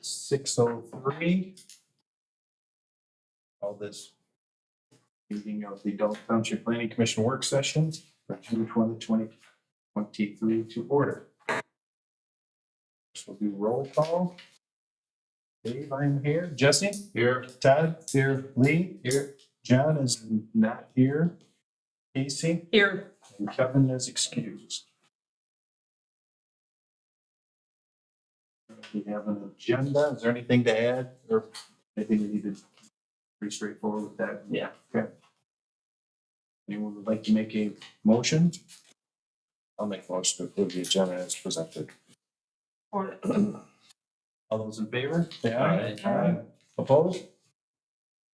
6:03. All this meeting of the Dalton Township Planning Commission work session for June 20, 2023 to order. We'll do roll call. Dave, I'm here. Jesse? Here. Todd? Here. Lee? Here. John is not here. Casey? Here. And Kevin is excused. We have an agenda. Is there anything to add or anything we need to? Pretty straightforward with that. Yeah. Okay. Anyone would like to make a motion? I'll make a motion to approve the agenda as presented. Or All those in favor? Say Aye. Aye. Opposed?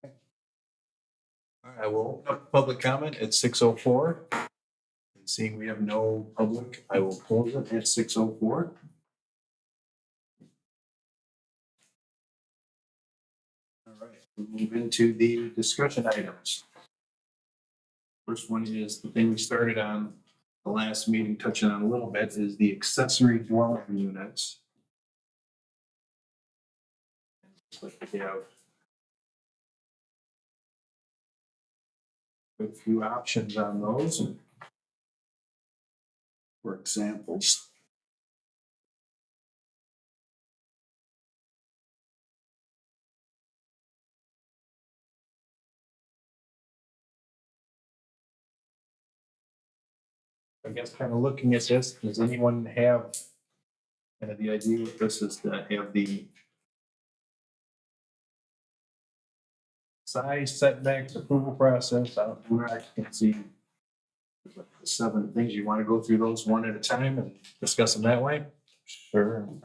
All right, we'll open up public comment at 6:04. Seeing we have no public, I will close it at 6:04. All right, we'll move into the discussion items. First one is the thing we started on the last meeting, touching on a little bit, is the accessory dwelling units. We have a few options on those. For examples. I guess kind of looking at this, does anyone have kind of the idea of this is to have the size, setbacks, approval process, I don't know, I can see the 7 things. You want to go through those one at a time and discuss them that way? Sure. All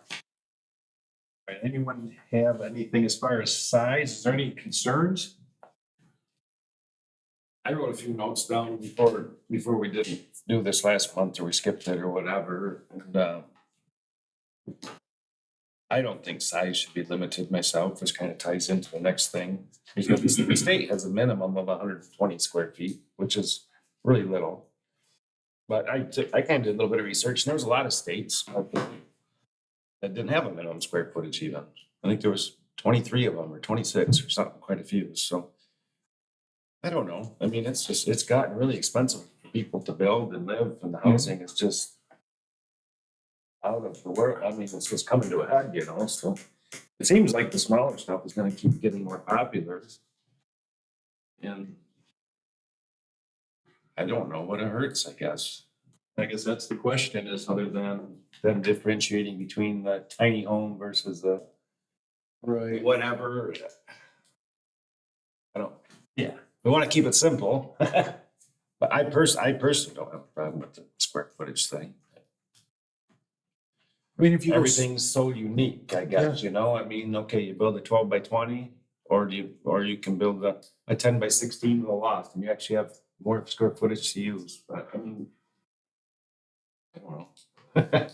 right, anyone have anything as far as size? Is there any concerns? I wrote a few notes down before we didn't do this last month, or we skipped it or whatever, and I don't think size should be limited myself. This kind of ties into the next thing, because the state has a minimum of 120 square feet, which is really little. But I kind of did a little bit of research, and there was a lot of states that didn't have a minimum square footage even. I think there was 23 of them or 26 or something, quite a few. So I don't know. I mean, it's gotten really expensive for people to build and live, and the housing is just out of the world. I mean, it's just coming to a head, you know. So it seems like the smaller stuff is going to keep getting more popular. And I don't know what it hurts, I guess. I guess that's the question, is Other than them differentiating between the tiny home versus the whatever. I don't. Yeah. We want to keep it simple. But I personally don't have a problem with the square footage thing. I mean, if you Everything's so unique, I guess, you know. I mean, okay, you build a 12 by 20, or you can build a 10 by 16 with a loft, and you actually have more square footage to use. But I mean, I don't know.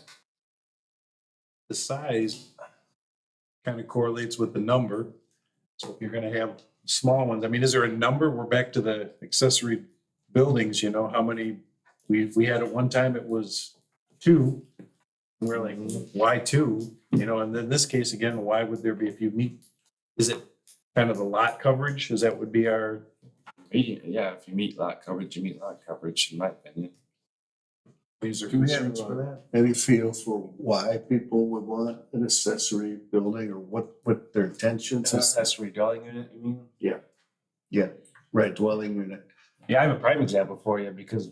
the size kind of correlates with the number. So if you're going to have small ones, I mean, is there a number? We're back to the accessory buildings, you know, how many we had at one time, it was 2. We're like, why 2? You know, and then this case again, why would there be, if you meet, is it kind of the lot coverage? Is that would be our? Yeah, if you meet lot coverage, you meet lot coverage, in my opinion. Is there Do we have concerns for that? any feel for why people would want an accessory building, or what their intentions are? Accessory dwelling unit, you mean? Yeah, right, dwelling unit. Yeah, I have a prime example for you, because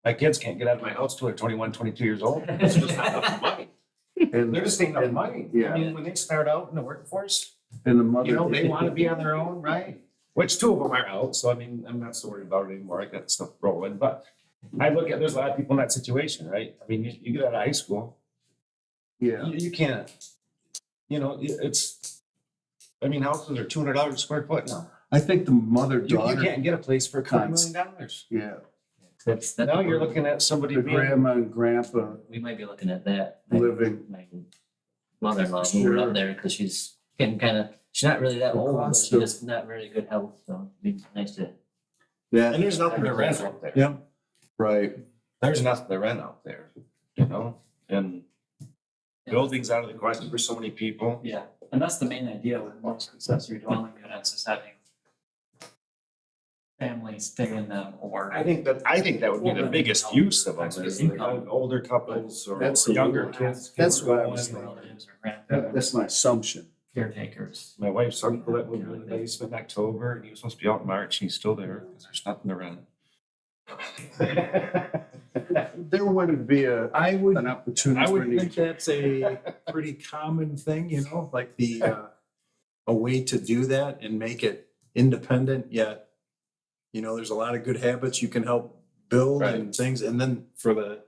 my kids can't get out of my house till they're 21, 22 years old. It's just not enough money. And They're just ain't enough money. Yeah. I mean, when they start out in the workforce, and the mother, you know, they want to be on their own, right? Which 2 of them are out, so I mean, I'm not so worried about it anymore. I got stuff rolling, but I look at, there's a lot of people in that situation, right? I mean, you get out of high school, Yeah, you can't, you know, I mean, houses are $200 a square foot now. I think the mother You daughter. can't get a place for $2 million. Yeah, that's Now you're looking at somebody the being, grandma and grandpa we might be looking at that. living. My mother-in-law moving up there because she's getting she's not really that The old, but cost she's of- just not very good health. So it'd be nice to. Yeah, and there's nothing to rent out there. Yeah. right. There's nothing to rent out there, you know, and buildings out of the question for so many people. Yeah. And that's the main idea with most accessory dwelling units is having families stay in them or. I think that would be the biggest use of them, is the older couples or That's the younger one. kids. That's what I was Going. thinking. Relatives or grandparents, That's my assumption. caretakers. My wife's uncle that moved in the basement in October, and he was supposed to be out in March, and he's still there, because there's nothing to rent. There wouldn't be an opportunity I for would any. think that's a pretty common thing, you know, like a way to do that and make it independent yet. You know, there's a lot of good habits you can help build and Right. things. And then for the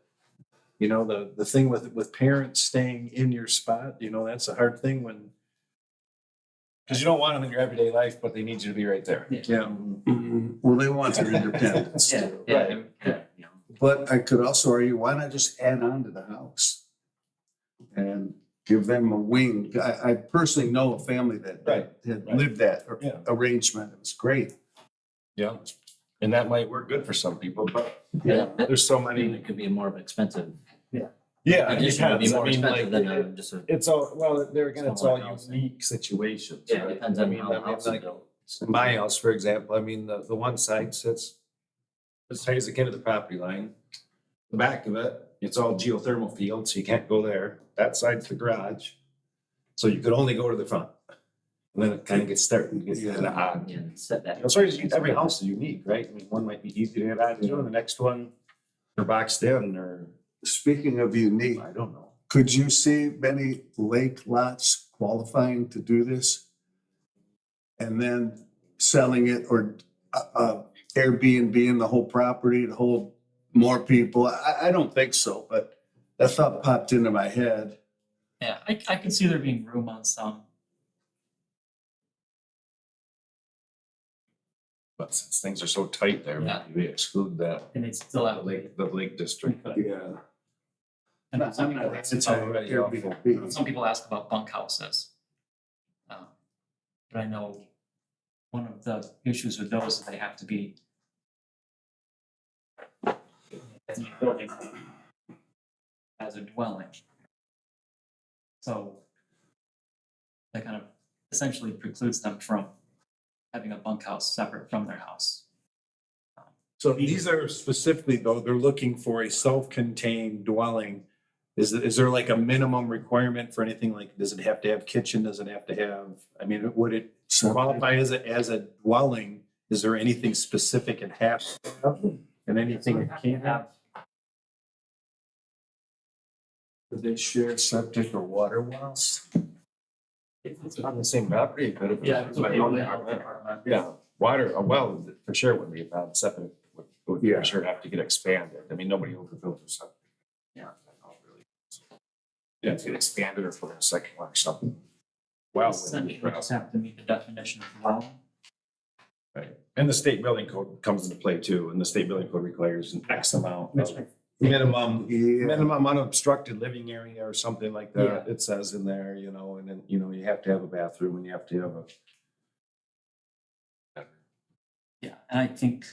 thing with parents staying in your spot, you know, that's a hard thing when, Because you don't want them in your everyday life, but they need you to be right there. yeah. Mhm. Well, they want their independence Yeah, too. yeah, Right. yeah, you know. But I could also argue, why not just add on to the house? And give them a wing. I personally know a family that Right, had right. lived that Yeah. arrangement. It was great. Yeah, and that might work good for some people, but Yeah. there's so I mean, many. it could be more of expensive. Yeah, it Addition would be depends. I more mean, expensive like, than just a. it's all, well, there again, it's all Smaller house. unique situations. Yeah, it right? depends I on mean, how I the mean, house is like, built. my house, for example, I mean, the one side sits as high as it can to the property line. The back of it, it's all geothermal field, so you can't go there. That side's the garage. So you could only go to the front. And then it kind of gets starting to get kind of odd. Yeah, setback. As far as every house is unique, right? I mean, one might be easy to get on to, and the next one, they're boxed in, or Speaking of unique, I don't know. could you see many lake lots qualifying to do this? And then selling it or Airbnb in the whole property to hold more people? I don't think so, but that thought popped into my head. Yeah, I could see there being room on some. But since things are so tight there, Yeah. maybe we exclude that, And they'd still have the lake district. Yeah. And some people, It's already awful. some people ask about bunkhouses. But I know one of the issues with those is they have to be building as a dwelling. So that kind of essentially precludes them from having a bunkhouse separate from their house. So these are specifically though, they're looking for a self-contained dwelling. Is there like a minimum requirement for anything? Like, does it have to have kitchen? Does it have to have, I mean, would it qualify as a dwelling? Is there anything specific it has to have and anything it can't have? Do they share septic or water wells? If it's on the same property, it could have. Yeah, it's okay with the health Yeah, department. yeah, water, a well, for sure would be about septic, would Yeah. for sure have to get expanded. I mean, nobody overbuilt their septic. Yeah. Yeah, to get expanded or put in a second one or something. Well, Essentially, we just have to meet the definition of dwelling. right, and the state building code comes into play too, and the state building code requires an X amount of minimum Yeah. minimum unobstructed living area or something like that, Yeah. it says in there, you know, and then, you know, you have to have a bathroom and you have to have a. Yeah, and I think,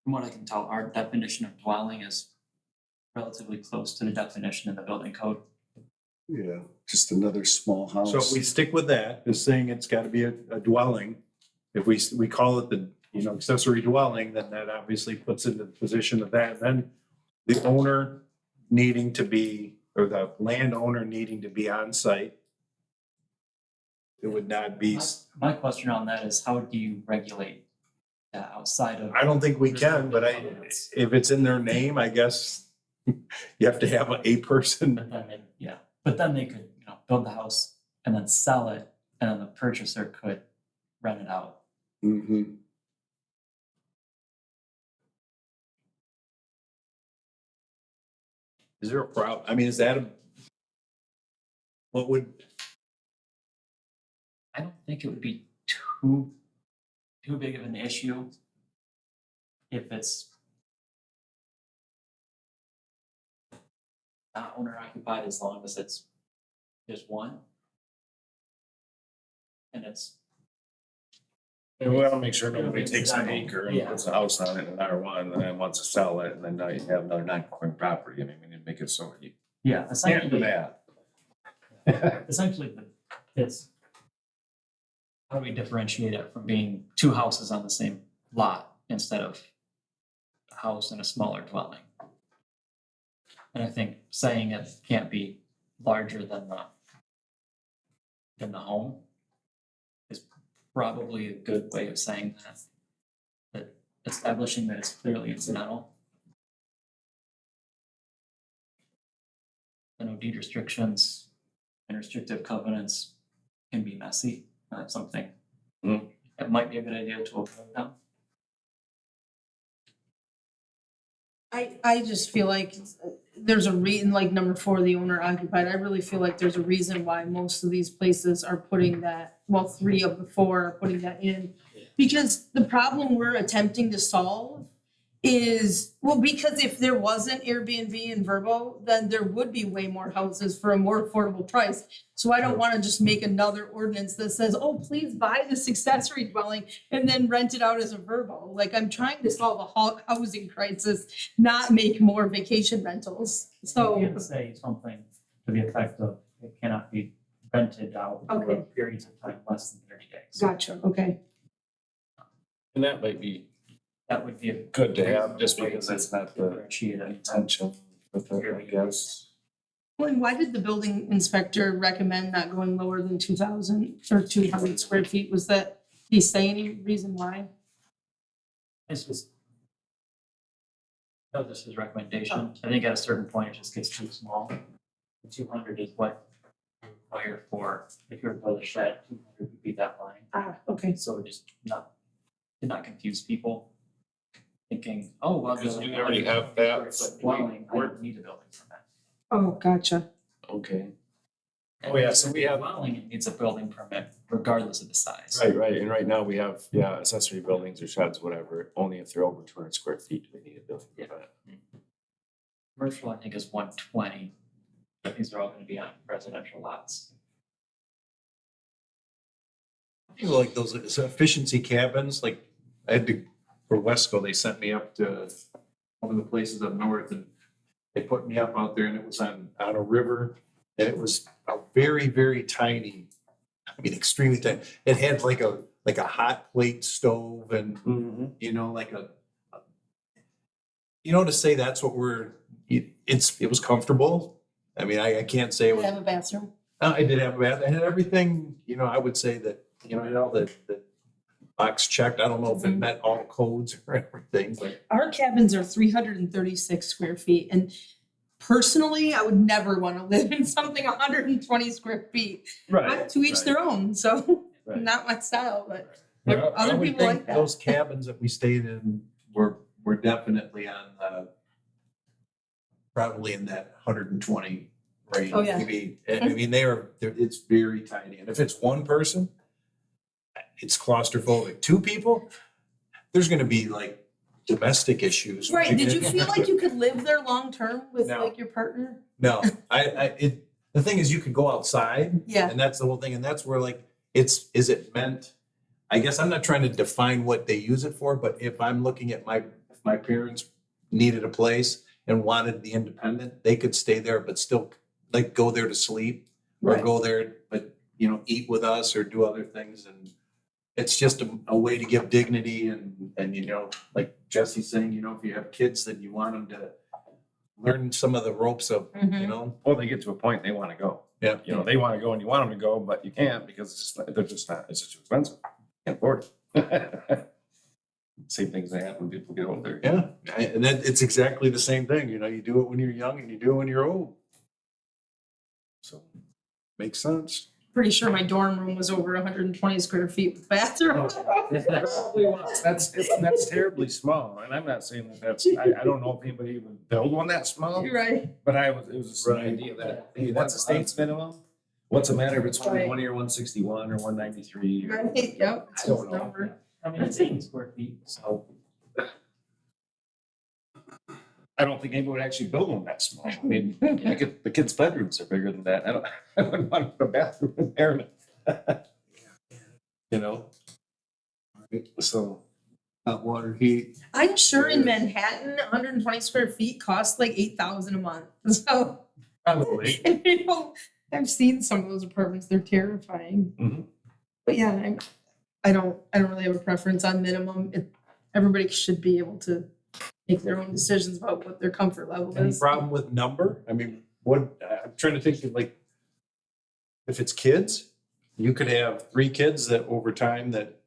from what I can tell, our definition of dwelling is relatively close to the definition in the building code. Yeah, just another small house. So if we stick with that, is saying it's gotta be a dwelling. If we call it the, you know, accessory dwelling, then that obviously puts into the position of that. Then the owner needing to be, or the landowner needing to be on site. It would not be, My question on that is, how do you regulate that outside of? I don't think we can, but if it's in their name, I guess you have to have a person. But then, but then they could, you know, build the house and then sell it, and then the purchaser could rent it out. Mhm. Is there a problem? I mean, is that what would, I don't think it would be too big of an issue if it's not owner occupied, as long as it's just one. And it's, And we wanna make sure nobody takes an Yeah. acre and puts a house on it in R1 and then wants to sell it, and then now you have another non-conforming property, I mean, we need to make it so you yeah, can't do essentially, that. essentially it's how do we differentiate it from being two houses on the same lot instead of a house and a smaller dwelling? And I think saying it can't be larger than the home is probably a good way of saying that. That establishing that it's clearly incidental. I know deed restrictions and restrictive covenants can be messy, and that's something that might be a good idea to avoid now. I just feel like there's a reason, like number 4, the owner occupied, I really feel like there's a reason why most of these places are putting that, well, 3 of the 4 are putting that in. Because the problem we're attempting to solve is, well, because if there wasn't Airbnb and Verbo, then there would be way more houses for a more affordable price. So I don't wanna just make another ordinance that says, oh, please buy this accessory dwelling and then rent it out as a Verbo. Like, I'm trying to solve a housing crisis, not make more vacation rentals. You So, can say something to the effect of it cannot be rented out for Okay. periods of time less than 30 days. gotcha, okay. And that might be That would be a good to have, just because that's not the differentiate it. intention with it, I guess. Well, and why did the building inspector recommend not going lower than 2,000 or 200 square feet? Was that, did he say any reason why? It's just. No, this is recommendation. I think at a certain point, it just gets too small. 200 is what you require for, if you're to build a shed, 200 would be that line. Ah, okay. So just to not confuse people. Thinking, oh, well, Because building you already have 100 that. square foot dwelling, I don't need a building permit. Oh, gotcha. Okay. And Oh, yeah, so if we it's a have- dwelling, it needs a building permit regardless of the size. Right, and right now we have, accessory buildings or sheds, whatever, only if they're over 200 square feet, do they need a building permit. Commercial, I think, is 120. But these are all gonna be on residential lots. You know, like those efficiency cabins, like I had to, for Wesco, they sent me up to one of the places up north and they put me up out there and it was on a river and it was a very, very tiny, I mean, extremely tiny. It had like a hot plate stove and, you know, like to say that's what it was comfortable. I mean, I can't say it Do was. you have a bathroom? I did have a bath. I had everything, I would say that, the box checked. I don't know if it met all codes or everything, but. Our cabins are 336 square feet, and personally, I would never want to live in something 120 square feet. To each their own, so Right. not my style, but I other would people think like that. those cabins that we stayed in were definitely on, probably in that 120 range. Oh, yeah. Maybe, I mean, it's very tiny. And if it's one person, it's claustrophobic. 2 people, there's gonna be like domestic issues. Right, did you feel like you could live there long-term with No. like your partner? No, the thing is you could go outside. Yeah. And that's the whole thing. And that's where like, is it meant, I guess I'm not trying to define what they use it for, but if I'm looking at if my parents needed a place and wanted the independent, they could stay there, but still like go there to sleep or Right. go there, but eat with us or do other things. And it's just a way to give dignity and like Jesse's saying, if you have kids, then you want them to learn some of the ropes of, Mhm. Well, they get to a point, they wanna go. Yeah. They wanna go and you want them to go, but you can't because they're just not, it's just too expensive. Can't afford it. Same things that happen when people get older. Yeah, and then it's exactly the same thing, you do it when you're young and you do it when you're old. So, makes sense. Pretty sure my dorm room was over 120 square feet with bathroom. Probably was. That's terribly small, and I'm not saying I don't know if anybody would build one that small, You're right. but it was just an Right. idea that, hey, what's the state's minimum? What's the matter if it's Right. 120 or 161 or 193? Right, yep. I don't know. Number. I mean, it's 80 square feet, so I don't think anybody would actually build one that small. I mean, the kids' bedrooms are bigger than that. I wouldn't want to put a bathroom in there. So. Hot water heat. I'm sure in Manhattan, 120 square feet costs like 8,000 a month. So, Probably. I've seen some of those apartments. They're terrifying. Mhm. But yeah, don't really have a preference on minimum. Everybody should be able to make their own decisions about what their comfort level Any is. problem with number? I mean, what, I'm trying to think of like, if it's kids, you could have 3 kids that over time that,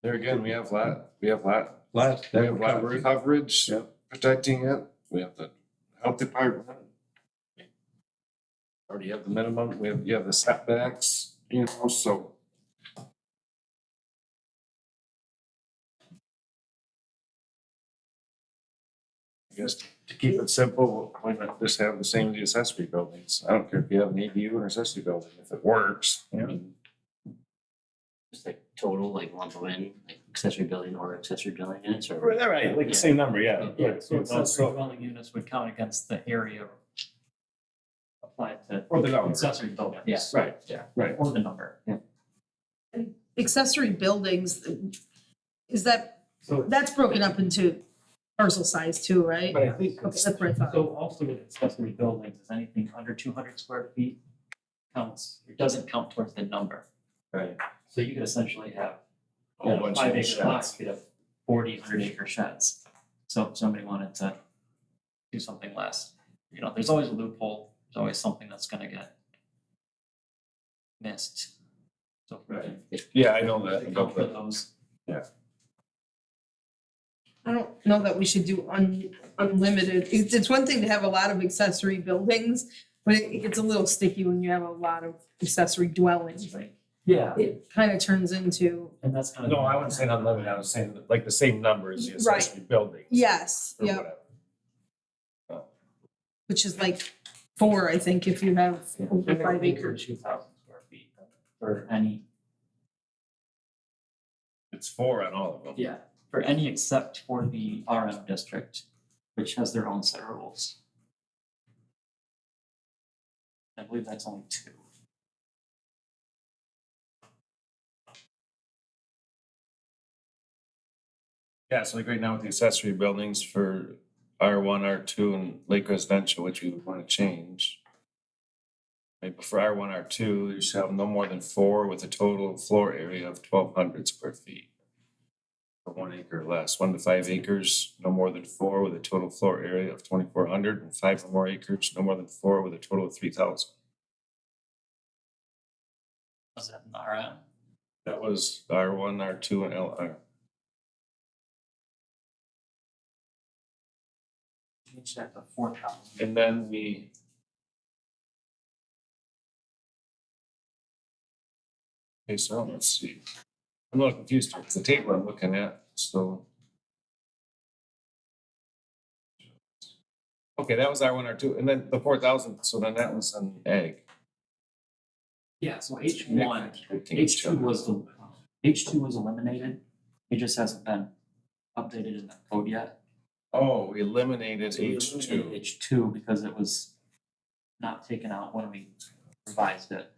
There again, we have lot, we that would would cover it. coverage, Yep. protecting it. We have the health department. Already have the minimum, you have the setbacks, so. I guess to keep it simple, why not just have the same as the accessory buildings? I don't care if you have an ADU or accessory building, if it works. Just like total, like lump them in, like accessory building or accessory dwelling units or. Right, like the same number, yeah. Yeah, So accessory dwelling units would count against the area applied to. Or the number. Accessory buildings. Yeah. Right, Yeah. right. Or the number. Accessory buildings, is that's broken up into parcel size too, right? But I think Okay, that's what I thought. So also with accessory buildings, is anything under 200 square feet counts, it doesn't count towards the number. Right. So you could essentially have, A whole bunch of 5 acre sheds. lots, you could have 40, 100 acre sheds. So if somebody wanted to do something less, there's always a loophole, there's always something that's gonna get missed. So Yeah, I know that. account for those. I don't know that we should do unlimited. It's one thing to have a lot of accessory buildings, but it gets a little sticky when you have a lot of accessory dwellings. Like, Yeah, it kind of turns into, and that's kind of. No, I wasn't saying unlimited, I was saying like the same number as the Right. accessory building. yes, Or yeah, whatever. which is like 4, I think, if you have over 5 acres. 2,000 square feet for any. It's 4 on all of them. Yeah, for any except for the RM district, which has their own set of rules. I believe that's only 2. Yeah, so like right now with the accessory buildings for R1, R2 and Lake Residential, which we would want to change. Maybe for R1, R2, you should have no more than 4 with a total floor area of 1,200 square feet. For 1 acre or less, 1 to 5 acres, no more than 4 with a total floor area of 2,400, and 5 or more acres, no more than 4 with a total of 3,000. Was that in the RM? That was R1, R2 and LR. Change that to 4,000. And then we. Okay, so let's see. I'm a little confused here, 'cause the table I'm looking at, so. Okay, that was R1, R2, and then the 4,000, so then that was an egg. Yeah, so H2 was eliminated. It just hasn't been updated in the code yet. Oh, we eliminated So we H2. eliminated H2 because it was not taken out when we revised it.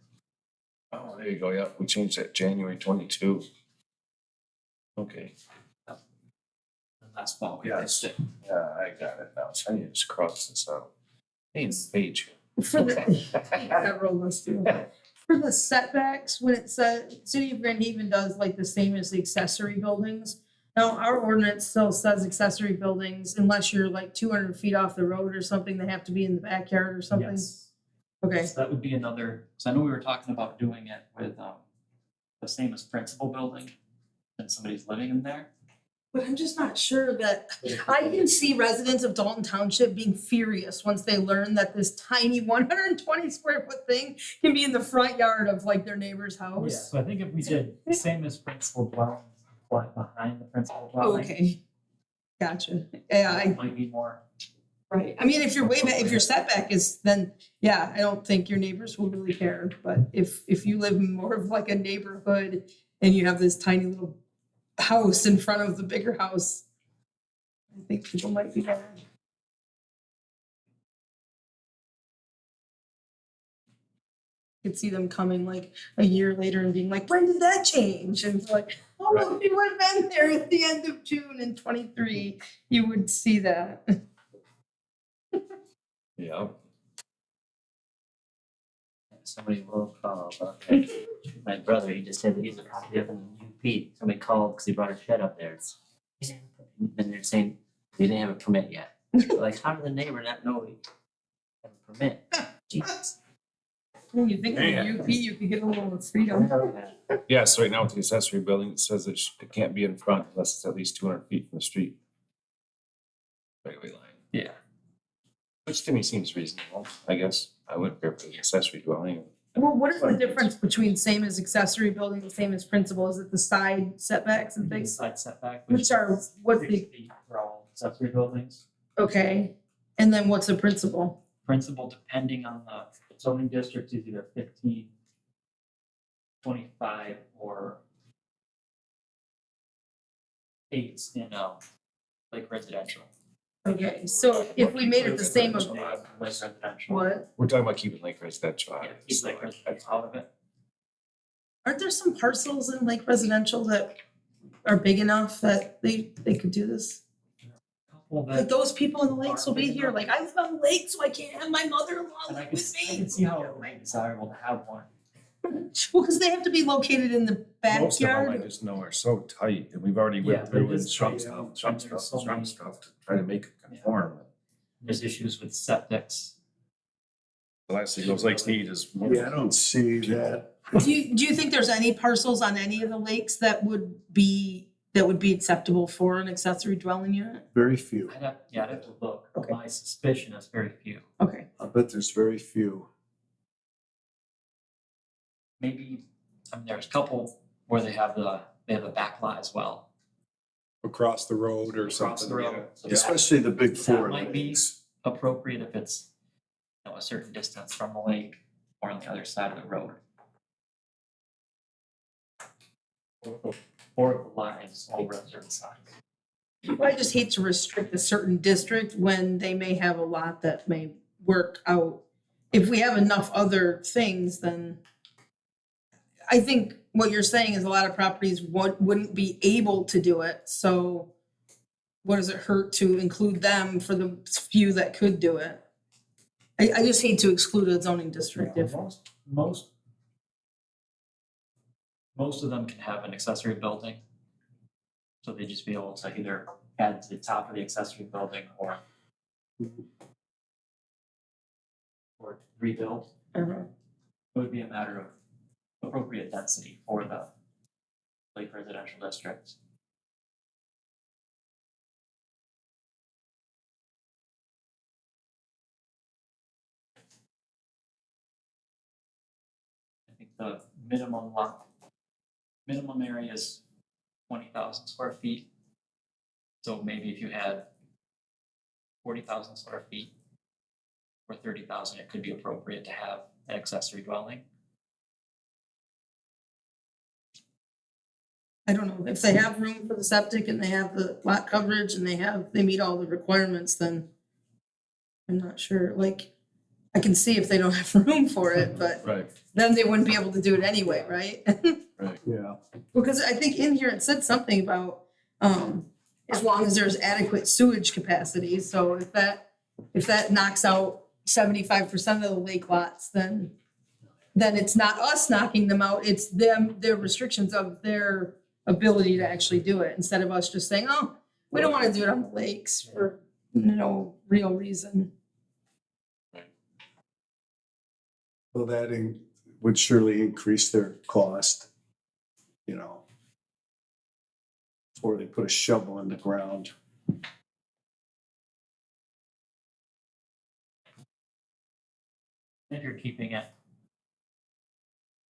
Oh, there you go, yep, we changed that January 22. Okay, And last fall we Yes. fixed it. yeah, I got it now, so I need to just cross this out. Hey, it's page. For the, several of us do. For the setbacks, when it says, City of Grand Haven does like the same as the accessory buildings. Now, our ordinance still says accessory buildings unless you're like 200 feet off the road or something, they have to be in the backyard or something. Yes. Okay, So that would be another, so I know we were talking about doing it with the same as principal building, and somebody's living in there. but I'm just not sure that, I can see residents of Dalton Township being furious once they learn that this tiny 120 square foot thing can be in the front yard of like their neighbor's Yeah, house. so I think if we did the same as principal dwelling, but behind the principal dwelling. Okay, gotcha. Yeah, It might be more. right. I mean, if your if your setback is, then, yeah, I don't think your neighbors will really care. But if you live in more of like a neighborhood and you have this tiny little house in front of the bigger house, I think people might be mad. Could see them coming like a year later and being like, when did that change? And it's like, oh, if you would have been there at the end of June in 23, you would see that. Yeah. somebody will call about my brother, he just said that he's a copy up in UP, somebody called because he brought a shed up there. And they're saying they didn't have a permit yet. Like, how did the neighbor not know he had a permit? Jesus. When you think of Man. UP, you could get a little freedom. Yeah, so right now with the accessory building, it says it can't be in front unless it's at least 200 feet from the street. Right away line. Yeah. Which to me seems reasonable, I guess. I wouldn't care if it was accessory dwelling. Well, what is the difference between same as accessory building and same as principal? Is it the side setbacks and things? Side setback. Which are, what's 6 the, feet for all accessory buildings. okay, and then what's a principal? Principal, depending on the zoning district, is either 15, 25, or 8 in like residential. Okay, so if we made it the same of, Like residential. what? We're talking about keeping Lake residential out Yeah, of it. keep like residential out of it. Aren't there some parcels in Lake Residential that are big enough that they could do this? Couple Like that, those people in the lakes will be here, like, I live on the lake, so I can't have my mother-in-law and I live can, with I me. can see how it might be desirable to have one. Well, cause they have to be located in the Most of them I backyard. just know are so tight and we've already Yeah, went through they're and just shrunk tight, stuff, and shrunk there's stuff, so shrunk many- stuff to try to make it conform. There's issues with septics. The last thing those lakes need is. Yeah, I don't see that. Do you think there's any parcels on any of the lakes that would be acceptable for an accessory dwelling unit? Very few. I'd have to look. Okay. My suspicion is very few. Okay, I bet there's very few. Maybe, I mean, there's a couple where they have the back lot as well. Across the road or Across something. the road. So that- Especially the big that four might be lakes. appropriate if it's, a certain distance from the lake or on the other side of the road. Or the lines over a certain size. I just hate to restrict a certain district when they may have a lot that may work out. If we have enough other things, then I think what you're saying is a lot of properties wouldn't be able to do it, so what does it hurt to include them for the few that could do it? I just hate to exclude a zoning district if, Most of them can have an accessory building. So they just be able to either add to the top of the accessory building or rebuild. It would be a matter of appropriate density for the Lake residential district. I think the minimum area is 20,000 square feet. So maybe if you had 40,000 square feet or 30,000, it could be appropriate to have an accessory dwelling. I don't know, if they have room for the septic and they have the lot coverage and they meet all the requirements, then I'm not sure, like, I can see if they don't have room for it, but Right. then they wouldn't be able to do it anyway, right? Yeah. Because I think in here it said something about, as long as there's adequate sewage capacity, so if that knocks out 75% of the lake lots, then it's not us knocking them out, it's them, their restrictions of their ability to actually do it, instead of us just saying, oh, we don't wanna do it on the lakes for no real reason. Well, that would surely increase their cost, you know. Before they put a shovel in the ground. If you're keeping it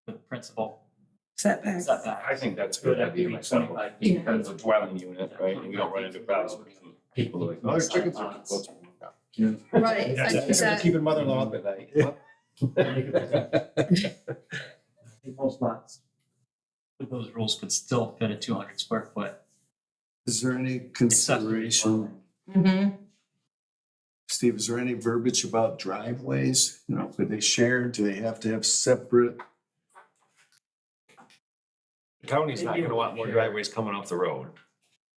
with principal Setbacks. setback. I think that's a good idea myself. 25 feet. Because it's a dwelling unit, right, and you don't run into problems. People are like, oh, there's chickens. Right, I think that, Keeping mother-in-law up at night. I think most lots with those rules could still fit a 200 square foot Is there any accessory consideration, dwelling. Steve, is there any verbiage about driveways? You know, could they share? Do they have to have separate? The county's not gonna want more driveways coming off the road.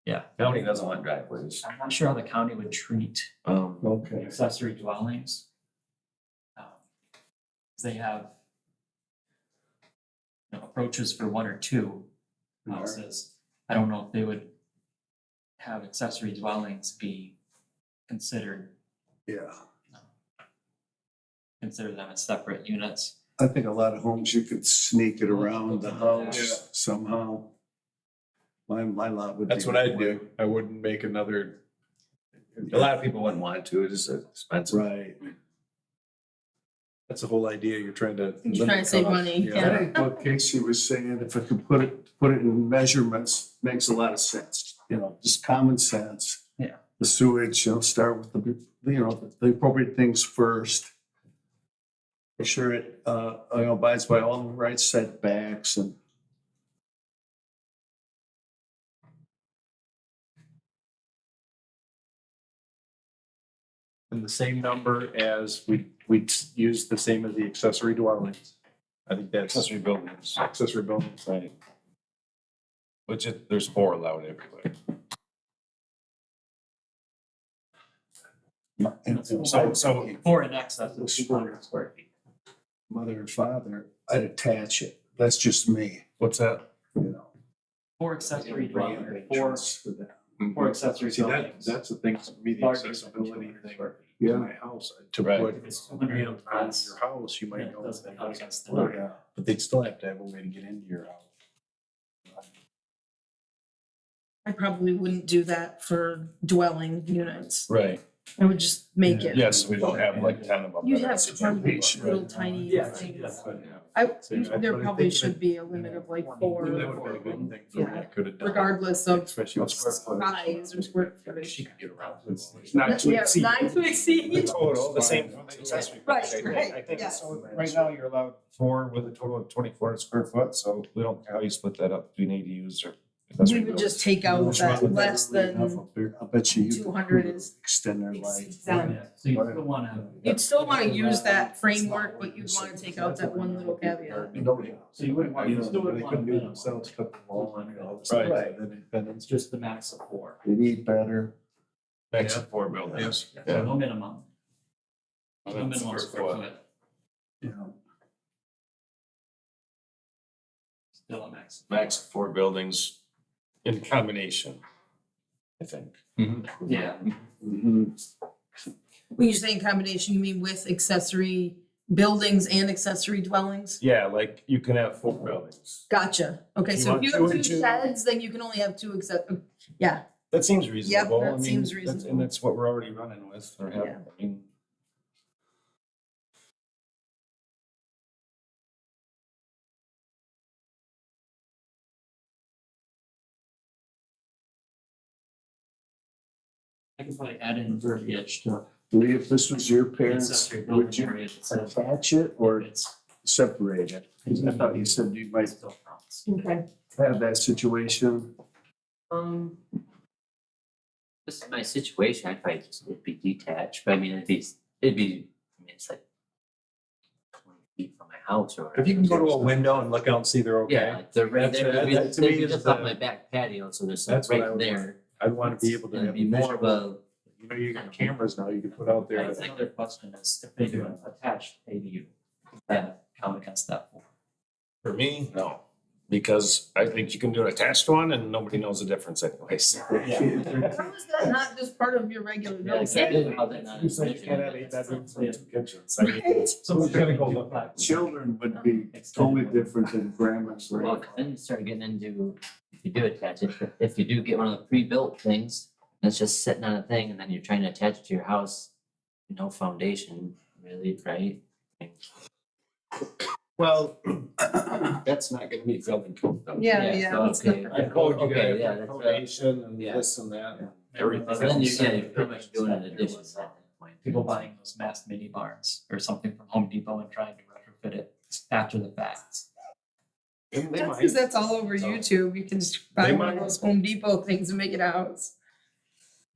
Yeah. County doesn't want driveways. I'm not sure how the county would treat Okay. accessory dwellings. They have approaches for one or two houses. I don't know if they would have accessory dwellings be considered, Yeah, consider them as separate units. I think a lot of homes you could sneak it around the house somehow. My lot would be. That's what I'd do. I wouldn't make another, A lot of people wouldn't want to, it is expensive. Right. that's the whole idea. You're trying to. You're trying to save money, That yeah. ain't what Casey was saying, if I could put it in measurements, makes a lot of sense, just common sense. Yeah. The sewage, start with the appropriate things first. Make sure it, abides by all the right setbacks and. And the same number as we use the same as the accessory dwellings. I think that's Accessory buildings, accessory buildings. right? Which there's 4 allowed everywhere. So 4 in excess of 200 square feet. Mother and father, I'd attach it. That's just me, what's that? 4 accessory dwelling, For that. 4 accessory See, dwellings. that's the thing, for me, the Larger than accessibility 200 thing square feet. to Yeah. my house, to Right. put, If it's you 200 know, or in less, your house, you then might it know. doesn't count against the Oh, number. yeah. But they'd still have to have a way to get into your house. I probably wouldn't do that for dwelling units. Right, I would just make it. yes, we don't have like 10 of them. You'd that are have situated. little tiny Yeah. things. So, yeah, There but I probably think should that- be a limit of like That 4, would have been a good thing for Yeah. what I could have done. regardless of Especially with square footage. size or square footage. She could get around. Not to Yeah, exceed. not to exceed. The total, the same for the accessory. Right, I think- right, I think yes. so. Right now, you're allowed 4 with a total of 24 square foot, so we don't, how you split that up between ADUs or. accessory We would just buildings. take out that less than I bet you. 200 is Extend their life. exempt. So you still wanna. You'd still wanna use that framework, but you'd wanna take out that one little caveat. So you wouldn't want, you still wouldn't They want couldn't do it minimum. themselves, cut the wall and all this. Right. stuff, then independence. It's just the max of 4. They need better. Max of 4 buildings. Yes. So no minimum. No Minimum minimum square square foot, still a max. Max of 4 buildings in combination, I think. Yeah. When you say in combination, you mean with accessory buildings and accessory dwellings? Yeah, like you can have 4 buildings. Gotcha. Okay, You so if want you two have and 2 two? sheds, then you can only have 2 yeah, That seems reasonable. that I mean, seems that's- reasonable. And that's what we're already running with, or have, Yeah. I mean. I can probably add in verbiage to Lee, if this was your parents, accessory would building you area that says attach it or it's separate it? I thought you said you might still counts. okay. have that situation. This is my situation, I'd probably just, it'd be detached, but I mean, I mean, it's like 20 feet from my house or whatever. If you can go to a window and look out and see they're okay. Yeah, like they're right That's- there, they'd be, that to me they'd be is just off the- my back patio, so there's That's something what I right would there. I'd want to be able to It'd have be more of visual. a, You know, you got cameras now, you can put out there. That's another question is if they do an attached ADU, that count against that 4. For me, no, because I think you can do an attached one and nobody knows the difference anyways. How is that not just part of your regular yeah, building? exactly, how that not. You said you can't have 8 bedrooms and 2 kitchens. I mean, Right? Someone's gonna go look back. Children would be totally different than grandma's. Well, 'cause then you start getting into, if you do attach it, if you do get one of the pre-built things, that's just sitting on a thing, and then you're trying to attach it to your house, no foundation, really, right? well, that's not gonna meet building code though. Yeah, Yeah, yeah. so, that's okay. not- Code, you Okay, gotta yeah, have that's right. foundation and Yeah. this and that. Everything. So then you're pretty much doing an addition at that point. People buying those mass mini barns or something from Home Depot and trying to retrofit it after the fact. They That's might. because that's all over So- YouTube. You can just buy They one of might. those Home Depot things and make it a house.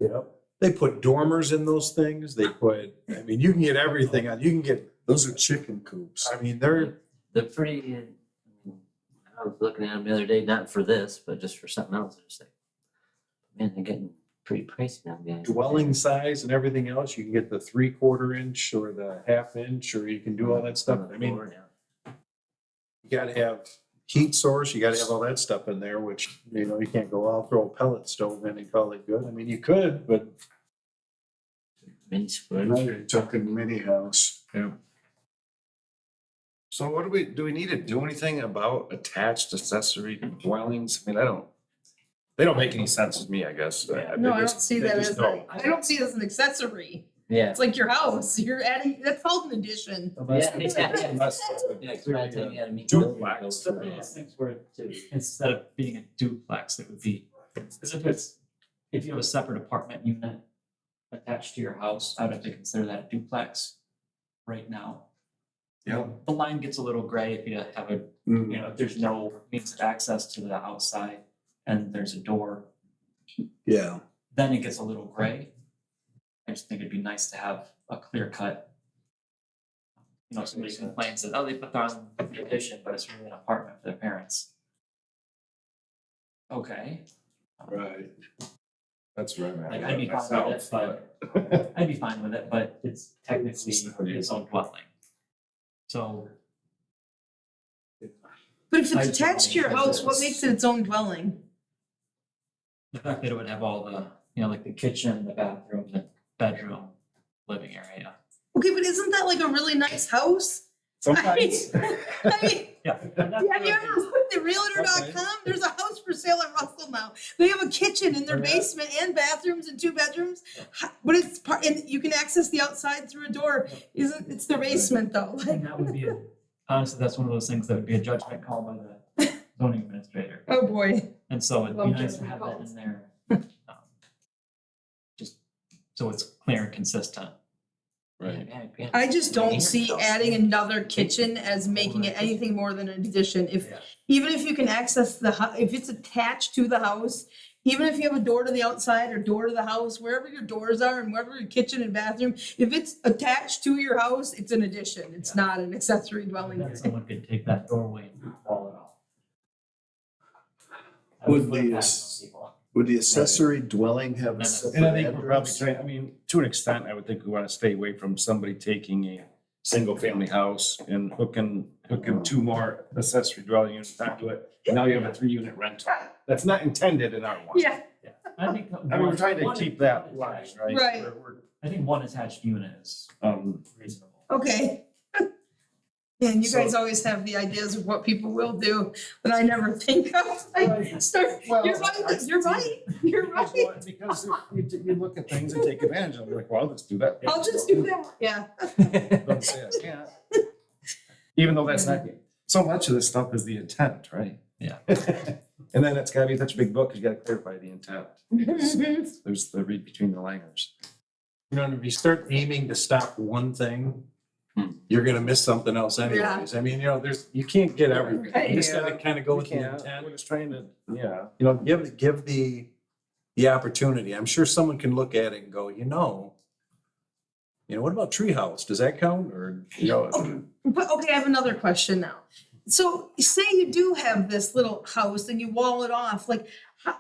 Yep. They put dormers in those things, they put, I mean, you can get everything on, you can get, Those are chicken coops. I mean, they're, They're pretty, I was looking at them the other day, not for this, but just for something else, I was like, man, they're getting pretty pricey now, guys. dwelling size and everything else, you can get the 3/4 inch or the 1/2 inch, or you can do all that stuff, I mean, you gotta have heat source, you gotta have all that stuff in there, which, you know, you can't go out, throw a pellet stove in and call it good. I mean, you could, but. Mini split. Now you're talking mini house. Yeah. So what do we need to do anything about attached accessory dwellings? I mean, they don't make any sense to me, I guess. Yeah. No, I don't just- see they that just as, don't. I don't see it as an accessory. Yeah. It's like your house, you're adding, that's called an addition. Yeah, Unless it's a Yeah, 'cause clearly by the time you gotta meet. duplex. those- It's one of those things where instead of being a duplex, it would be, as if you have a separate apartment unit attached to your house, I would have to consider that a duplex right now. Yeah. The line gets a little gray if you have a, you know, if there's no means of access to the outside and there's a door, Yeah, then it gets a little gray. I just think it'd be nice to have a clear cut. You know, somebody complains that, oh, they put that on the addition, but it's really an apartment for their parents. Okay, Right. That's right. like I'd be fine with it, I'd be fine with it, but it's technically its own dwelling. So But if I it's just don't attached to your think house, it's- what makes it its own dwelling? the fact that it would have all the, you know, like the kitchen, the bathroom, the bedroom, living area. Okay, but isn't that like a really nice house? Sometimes. I mean, Yeah. have you ever looked at realtor.com? There's a house for sale in Russell now. They have a kitchen in their basement and bathrooms and 2 bedrooms. But it's part, and you can access the outside through a door. It's their basement though. And that would be, honestly, that's one of those things that would be a judgment call by the zoning administrator. Oh, boy. And so it'd be Love nice to judgment have that calls. in there. Just so it's clear and consistent. Right. I just don't see adding another kitchen as making it anything more than an addition. Even if you can access if it's attached to the house, even if you have a door to the outside or door to the house, wherever your doors are and wherever your kitchen and bathroom, if it's attached to your house, it's an addition. It's not an accessory dwelling Then unit. someone could take that doorway and wall it off. Would would the accessory dwelling have a And I separate And I think we're probably address? trying, I mean, to an extent, I would think we wanna stay away from somebody taking a single family house and hooking 2 more accessory dwelling units onto it. Now you have a 3-unit rental. That's not intended in R1. Yeah, I think. I mean, we're trying to one- keep that line, right? Right. I think one attached unit is reasonable. okay. Yeah, and you guys always have the ideas of what people will do that I never think of. I start, Well, you're right, you're right, you're right. Because you look at things and take advantage of them, like, well, let's do that. I'll just do that, yeah. Don't say I can't. Even though that's not, so much of this stuff is the intent, right? Yeah. And then it's gotta be such a big book, you gotta clarify the intent. There's the read between the liners. You know, if you start aiming to stop one thing, you're gonna miss something else anyways. I mean, you know, you can't get everything. You just gotta kind of go with the intent. We're just trying to, yeah. You know, give the opportunity. I'm sure someone can look at it and go, you know, what about treehouse? Does that count? Or, you know, But, okay, I have another question now. So say you do have this little house and you wall it off, like,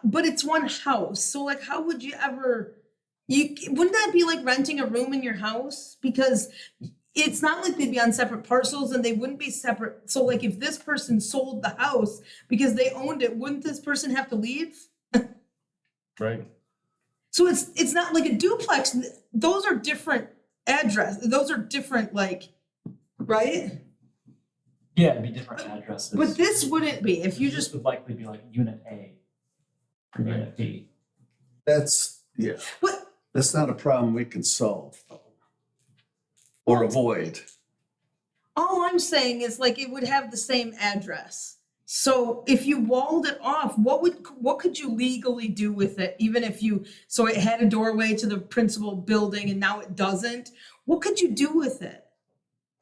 but it's one house. So like, how would you ever, wouldn't that be like renting a room in your house? Because it's not like they'd be on separate parcels and they wouldn't be separate. So like if this person sold the house because they owned it, wouldn't this person have to leave? right? So it's not like a duplex. Those are different those are different, like, right? Yeah, it'd be different addresses. But this wouldn't be if you This just, would likely be like unit A or unit B. That's, yeah, but that's not a problem we can solve. Or avoid. all I'm saying is like it would have the same address. So if you walled it off, what could you legally do with it? Even if so it had a doorway to the principal building and now it doesn't, what could you do with it?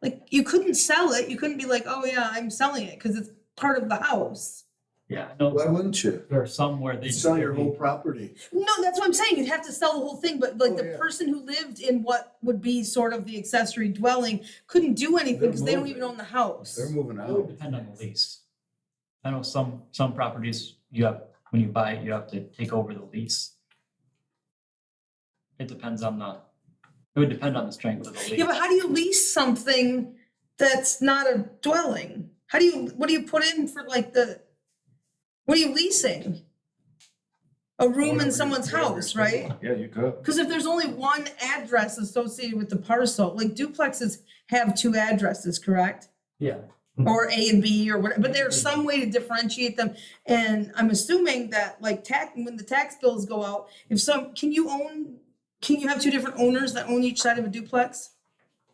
Like you couldn't sell it. You couldn't be like, oh yeah, I'm selling it because it's part of the house. Yeah, no, Why wouldn't you? there are some where they. Sell your whole property. No, that's what I'm saying. You'd have to sell the whole thing, but like Oh, the yeah. person who lived in what would be sort of the accessory dwelling couldn't do anything They're because they don't moving. even own the house. They're moving It would out. depend on the lease. I know some properties when you buy it, you have to take over the lease. It would depend on the strength of the lease. Yeah, but how do you lease something that's not a dwelling? what do you put in for like what are you leasing? A room in someone's house, right? Yeah, you could. Because if there's only one address associated with the parcel, like duplexes have two addresses, correct? Yeah. Or A and B or whatever, but there's some way to differentiate them. And I'm assuming that like when the tax bills go out, can you have two different owners that own each side of a duplex?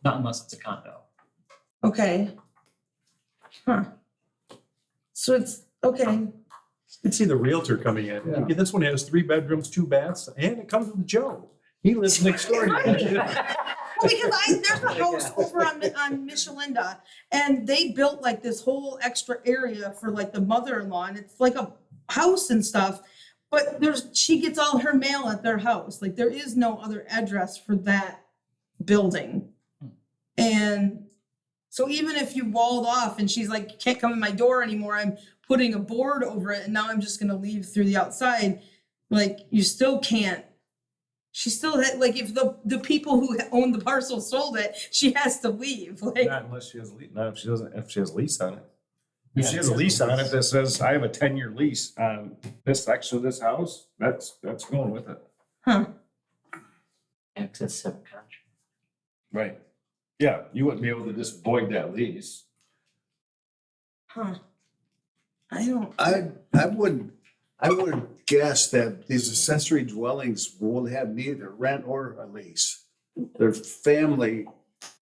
Not unless it's a condo. Okay. Huh. So it's, okay. You can see the realtor coming in. Yeah. Okay, this one has 3 bedrooms, 2 baths, and it comes with Joe. He lives next door. Well, because there's a house over on Michelinda, and they built like this whole extra area for like the mother-in-law, and it's like a house and stuff. But she gets all her mail at their house. Like there is no other address for that building. And so even if you walled off and she's like, you can't come in my door anymore, I'm putting a board over it, and now I'm just gonna leave through the outside, like you still can't. She still had, like, if the people who owned the parcel sold it, she has to leave, like. Not unless she has not if she has a lease on it. If Yeah, she has a lease on it that says, I have a 10-year lease on this section of this house, that's going with it. Huh, Access separate contract. Right. Yeah, you wouldn't be able to just void that lease. huh. I don't, I would guess that these accessory dwellings will have neither rent or a lease. They're family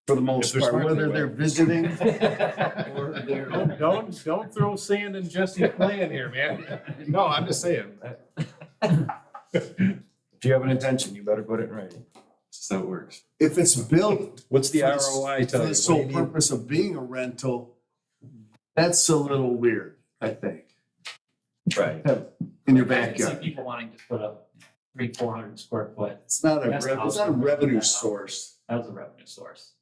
for the most If they're part, smart, whether they they're will. visiting or they're. Don't throw sand in Jesse's plan here, man. No, I'm just saying. If you have an intention, you better put it in writing. That's how it works. If it's built What's the for the- ROI for tell you? the What sole do you need? purpose of being a rental, that's a little weird, I think, Right. in your I can see backyard. people wanting to put up 400 square foot. It's not Guest it's house not a or revenue that house. source. That was a revenue source,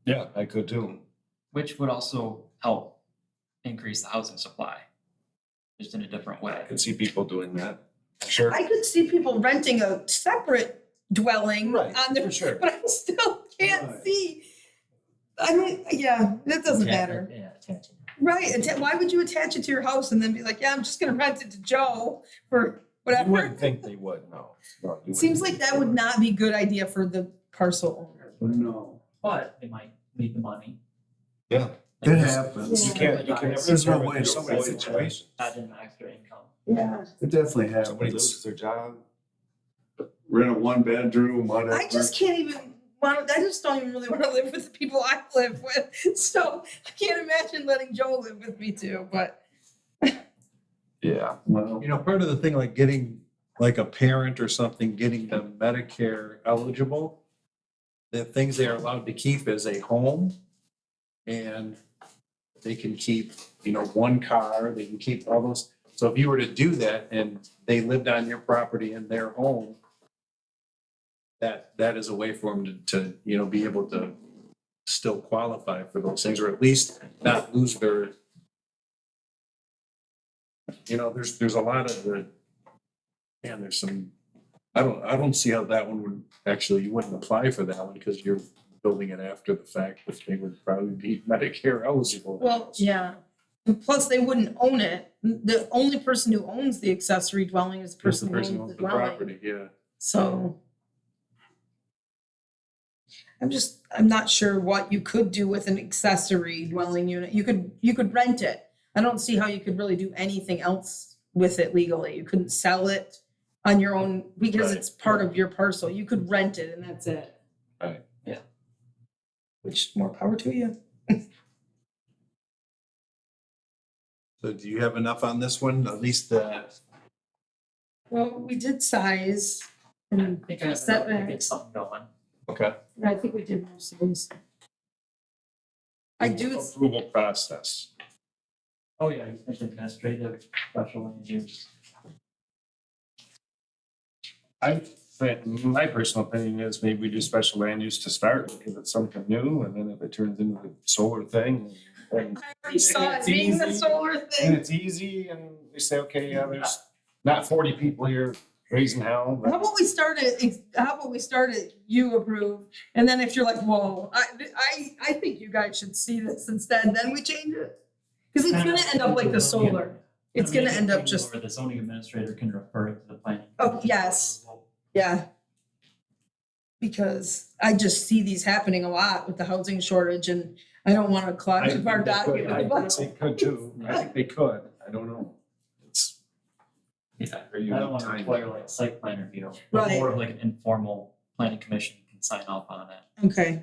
Yeah, I could too. which would also help increase the housing supply, just in a different way. I could see people doing that. Sure. I could see people renting a separate dwelling Right, on their, for sure. but I still can't Right. see. I don't, yeah, that doesn't matter. Yeah, attach it. Right, why would you attach it to your house and then be like, yeah, I'm just gonna rent it to Joe for You whatever? wouldn't think they would, no. No, you Seems wouldn't. like that would not be a good idea for the parcel owner. No, But they might need the money. Yeah. it happens. You can't never There's no determine way your somebody would- situation. Add in extra income. Yeah. It definitely Somebody happens. loses their job. Rent a 1-bedroom, whatever. I just can't even I just don't even really want to live with the people I live with. So I can't imagine letting Joe live with me too, but Yeah. Well, You know, part of the thing, like getting, like a parent or something, getting them Medicare eligible, the things they are allowed to keep is a home, and they can keep, you know, 1 car, they can keep all those. So if you were to do that and they lived on your property in their home, that is a way for them to, you know, be able to still qualify for those things, or at least not lose their, you know, there's a lot of the, man, there's some, I don't see how that one would, actually, you wouldn't apply for that one because you're building it after the fact, but they would probably be Medicare eligible. well, yeah. And plus they wouldn't own it. The only person who owns the accessory dwelling is the Just the person who owns the dwelling. property, yeah. So. I'm not sure what you could do with an accessory dwelling unit. You could rent it. I don't see how you could really do anything else with it legally. You couldn't sell it on your own because Right. it's part of your parcel. You could rent it and that's it. Right. Yeah. Which, more power to you. So do you have enough on this one, at least the? Well, we did size I and think I have enough to setbacks. get something going. Okay. I think we did most of these. I do, Approval process. Oh, yeah, it's administrative, special land use. I think, my personal opinion is maybe we do special land use to start because it's something new, and then if it turns into the solar thing, and I already saw it It's being the easy. solar and thing. it's easy, and we say, okay, yeah, there's not 40 people here Raising hell. How about we start it, you approve, and then if you're like, whoa, I think you guys should see this instead, then we change it. Cause it's gonna end up like the solar. It's gonna end up just, Or the zoning administrator can refer it to the planning. oh, yes, yeah. Because I just see these happening a lot with the housing shortage and I don't wanna clog up our document. They could too. I think they could. I don't know. It's. Yeah, Are I you don't want to time? require like a site plan review, but Right. more of like an informal planning commission can sign off on it. Okay,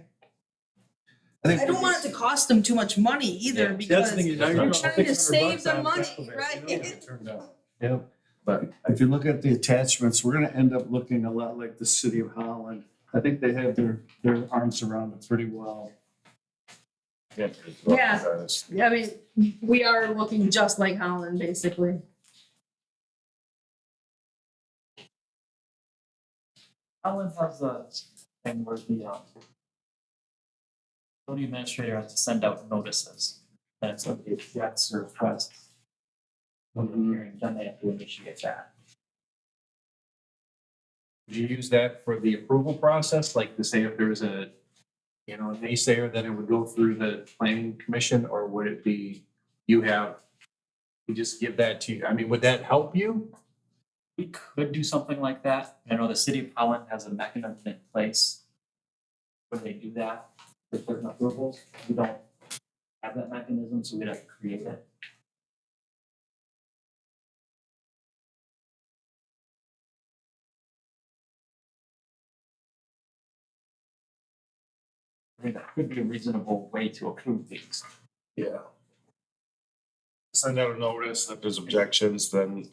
I don't want it to cost them too much money either, Yeah, because thing is, we're you're trying to save them money, $600 right? Yep. But if you look at the attachments, we're gonna end up looking a lot like the city of Holland. I think they have their arms around it pretty well. Yeah. I mean, we are looking just like Holland, basically. Holland has a thing where the zoning administrator has to send out notices. And if somebody objects or requests when the hearing, then they have to initiate that. Would you use that for the approval process, like to say if there was a, a naysayer, then it would go through the planning commission, or would it be, you just give that to you? I mean, would that help you? We could do something like that. I know the city of Holland has a mechanism in place where they do that with certain approvals. We don't have that mechanism, so we'd have to create it. I mean, that could be a reasonable way to approve these. Yeah. Send out a notice that there's objections, then.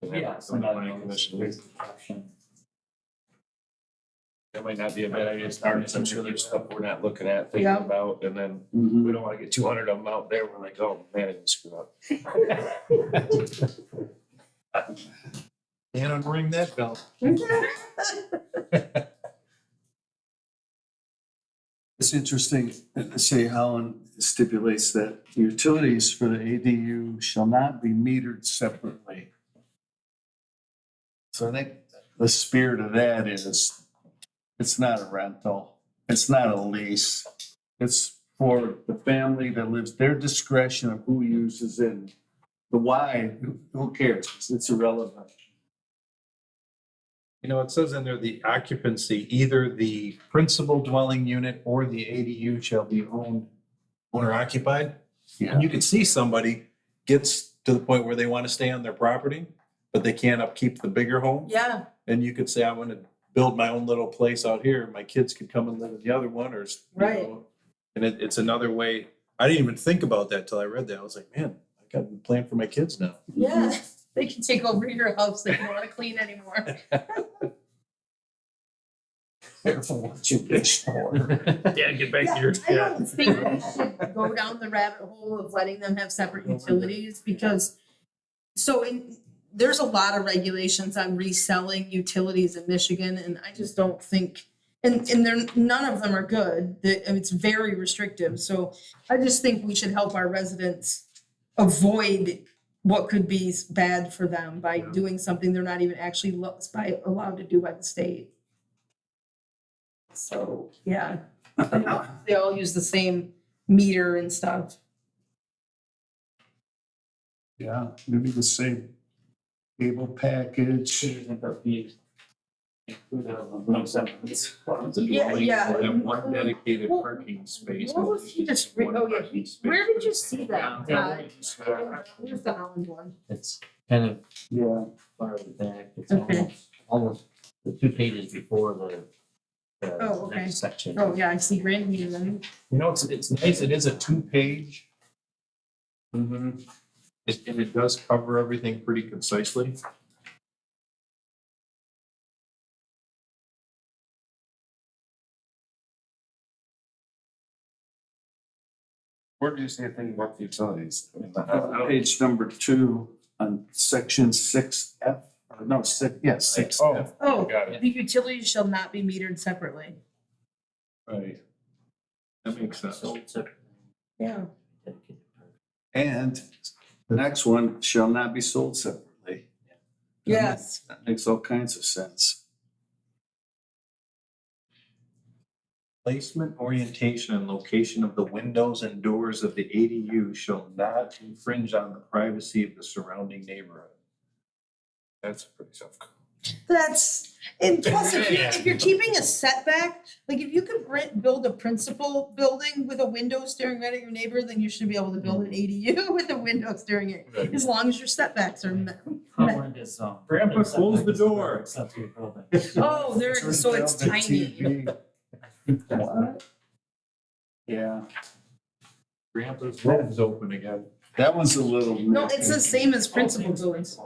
Yeah, The send out a planning notice, commission. raise the objection. That might not be a bad idea to start, because I'm sure there's stuff we're not looking at, thinking Yeah. about, and then Mhm. we don't wanna get 200 of them out there, we're like, oh, man, I didn't screw up. Can't unring that bell. It's interesting, say Holland stipulates that utilities for the ADU shall not be metered separately. So I think the spirit of that is, it's not a rental, it's not a lease. It's for the family that lives, their discretion of who uses it. The why, who cares? It's irrelevant. It says in there, the occupancy, either the principal dwelling unit or the ADU shall be owner occupied. Yeah. And you could see somebody gets to the point where they want to stay on their property, but they can't upkeep the bigger home. Yeah, And you could say, I'm gonna build my own little place out here, my kids could come and live in the other one, or. Right. And it's another way, I didn't even think about that till I read that, I was like, man, I got a plan for my kids now. yeah, they can take over your house, they don't wanna clean anymore. Careful what you wish for. Yeah, get back Yeah, to your. I don't think we should go down the rabbit hole of letting them have separate utilities, because there's a lot of regulations on reselling utilities in Michigan, and I just don't think, and none of them are good. It's very restrictive, so I just think we should help our residents avoid what could be bad for them by doing something they're not even actually allowed to do by the state. So, yeah, they all use the same meter and stuff. Yeah, maybe the same cable package. Should end up being included on the separate. Yeah. Have one dedicated parking space. What was he just, oh yeah, where did you see that? Yeah. Where's the Holland one? It's kind of Yeah. far at the back, it's Okay. almost the 2 pages before the Oh, okay. next section. Oh, yeah, I see grand meter then. It's nice, it is a 2-page. And it does cover everything pretty concisely. Where do you see a thing about the utilities? I mean, I don't- Page number 2 on section 6F, or no, 6F. Oh, Got it. the utilities shall not be metered separately. Right. That makes sense. Sold separately. Yeah. And the next one shall not be sold separately. Yes. That makes all kinds of sense. Placement, orientation, and location of the windows and doors of the ADU shall not infringe on the privacy of the surrounding neighborhood. That's pretty tough. That's, and plus if you're keeping a setback, like if you could build a principal building with a window staring right at your neighbor, then you should be able to build an ADU with a window staring at, Right. as long as your setbacks are met. Holland is, Grandpa, close the door. Accessory building. Oh, there, so it's Turn down the tiny. TV. Yeah, Grandpa's room's open again. that one's a little. No, it's the same as principal buildings.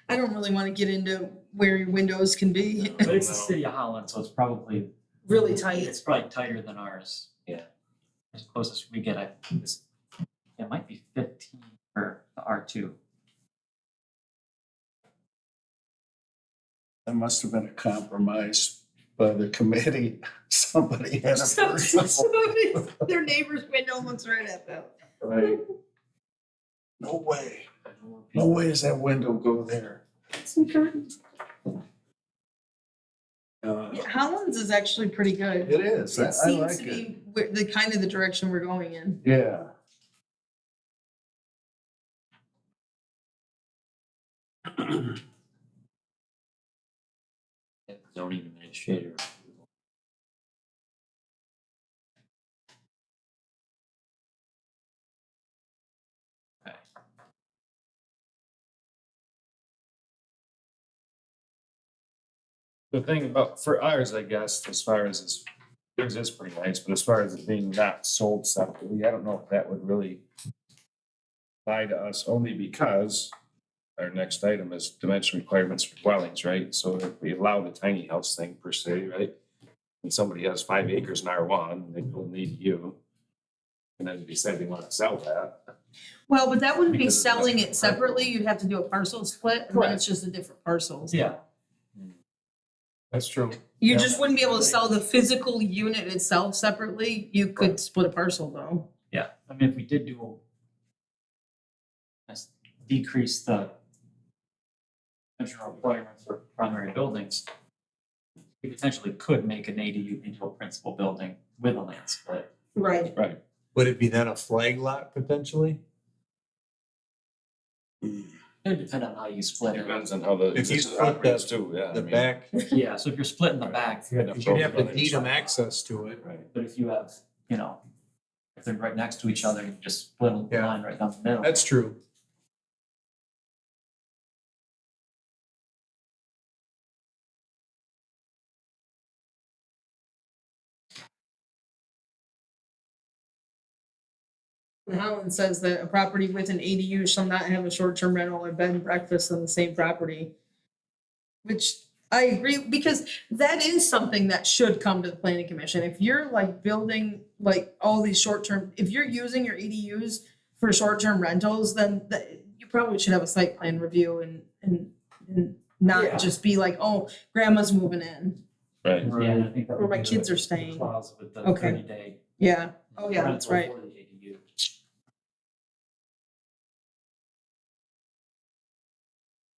I don't really wanna get into where your windows can be, But it's the city of Holland, so it's probably, really tight. it's probably tighter than ours. Yeah. As closest we get, I think it might be 15 for the R2. That must have been a compromise by the committee. Somebody had a personal. Their neighbor's window looks right at them. Right. No way. No way does that window go there. Yeah, Holland's is actually pretty good. It is. It I seems like to it. be the kind of the direction we're going in. Yeah. Zoning administrator. The thing about, for ours, I guess, as far as this, yours is pretty nice, but as far as it being not sold separately, I don't know if that would really apply to us, only because our next item is dimension requirements for dwellings, right? So if we allow the tiny house thing per se, right? And somebody has 5 acres in R1, they build an ADU, and then decide they want to sell that. Well, but that wouldn't be Because it's not- selling it separately. You'd have to do a parcel split, and then it's just a different parcels. Yeah, That's true. You Yeah. just wouldn't be able to sell the physical unit itself separately. You could split a parcel though. yeah. I mean, if we did decrease the dimensional requirements for primary buildings, we potentially could make an ADU into a principal building with a land split. Right. Right. Would it be then a flag lot potentially? It would depend on how you split it. Depends on how the If you existing split property is too, yeah. I The mean, back, Yeah, so if you're splitting the back, you'd have to deed them access to it. Right. but if you have, if they're right next to each other, you just split a Yeah. line right down the middle. That's true. And Holland says that a property with an ADU shall not have a short-term rental or bed and breakfast on the same property. Which I agree, because that is something that should come to the planning commission. If you're like building like all these short-term, if you're using your ADUs for short-term rentals, then you probably should have a site plan review and Yeah. not just be like, oh, grandma's moving in. Right. Yeah, and I think that Or would my be kids the are staying. clause with the Okay. 30-day Yeah, oh yeah, that's right. rental for the ADU.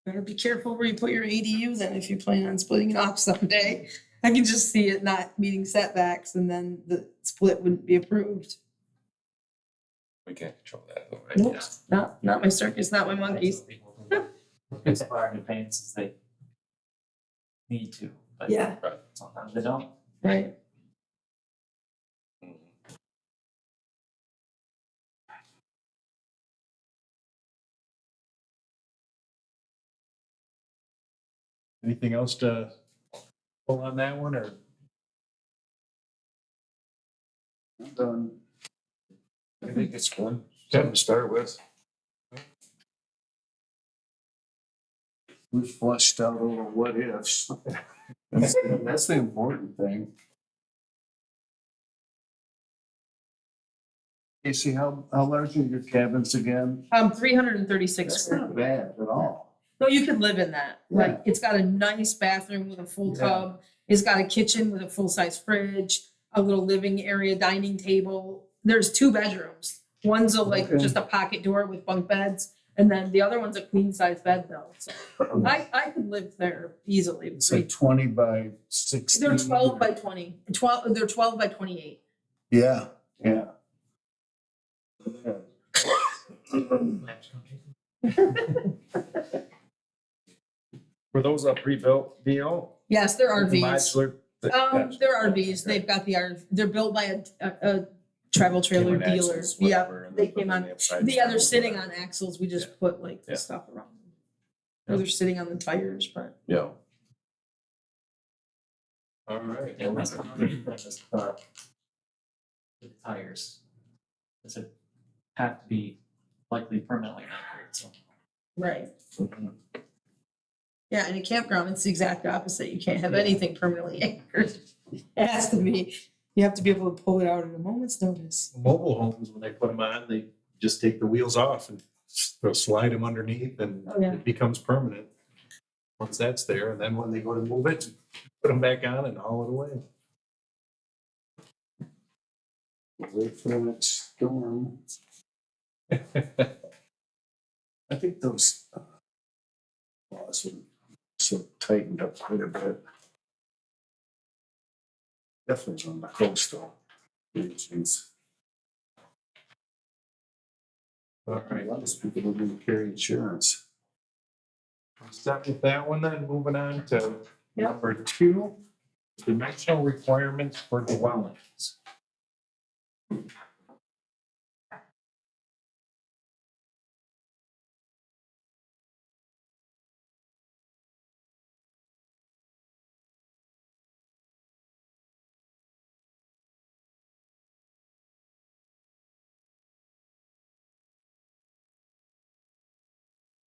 Better be careful where you put your ADU then if you plan on splitting it off someday. I can just see it not meeting setbacks and then the split wouldn't be approved. We can't control that though, right? Nope, Yeah. not my circus, not my monkeys. As far in advance as they need to, but Yeah, sometimes they don't. right. Mhm. Anything else to pull on that one or? I'm done. I think it's good. Something to start with. We flushed out over what ifs. That's the important thing. Casey, how large are your cabins again? 336 That's square. not bad at all. No, you could live in that. Like, it's got a nice bathroom with a full Yeah. tub. It's got a kitchen with a full-size fridge, a little living area, dining table. There's 2 bedrooms. One's like Okay. just a pocket door with bunk beds, And then the other one's a queen size bed though, so I could live there easily. It's like 20 by 16. They're 12 by 20. They're 12 by 28. Yeah, yeah. Were those a pre-built deal? Yes, they're RVs. Modular? They're RVs. They've got the they're built by a travel trailer Came on dealer. axles, Yeah, whatever, and they then came on. they have sides Yeah, they're down. sitting on axles. We just put like Yeah. stuff around them. Or they're sitting on the tires, but Yeah. All right. And that's the tires. Does it have to be likely permanently anchored, so. right. Yeah, in a campground, it's the exact opposite. You can't have anything permanently anchored. It has to be. You have to be able to pull it out at a moment's notice. Mobile homes, when they put them on, they just take the wheels off and they'll slide them underneath and Oh, yeah. it becomes permanent. Once that's there, and then when they go to move it, put them back on and haul it away. Wait for the next storm. I think those laws were sort of tightened up quite a bit. Definitely on the coastal regions. All A right, lot of people don't even carry insurance. start with that one then, moving on to Yep. number 2, dimensional requirements for dwellings.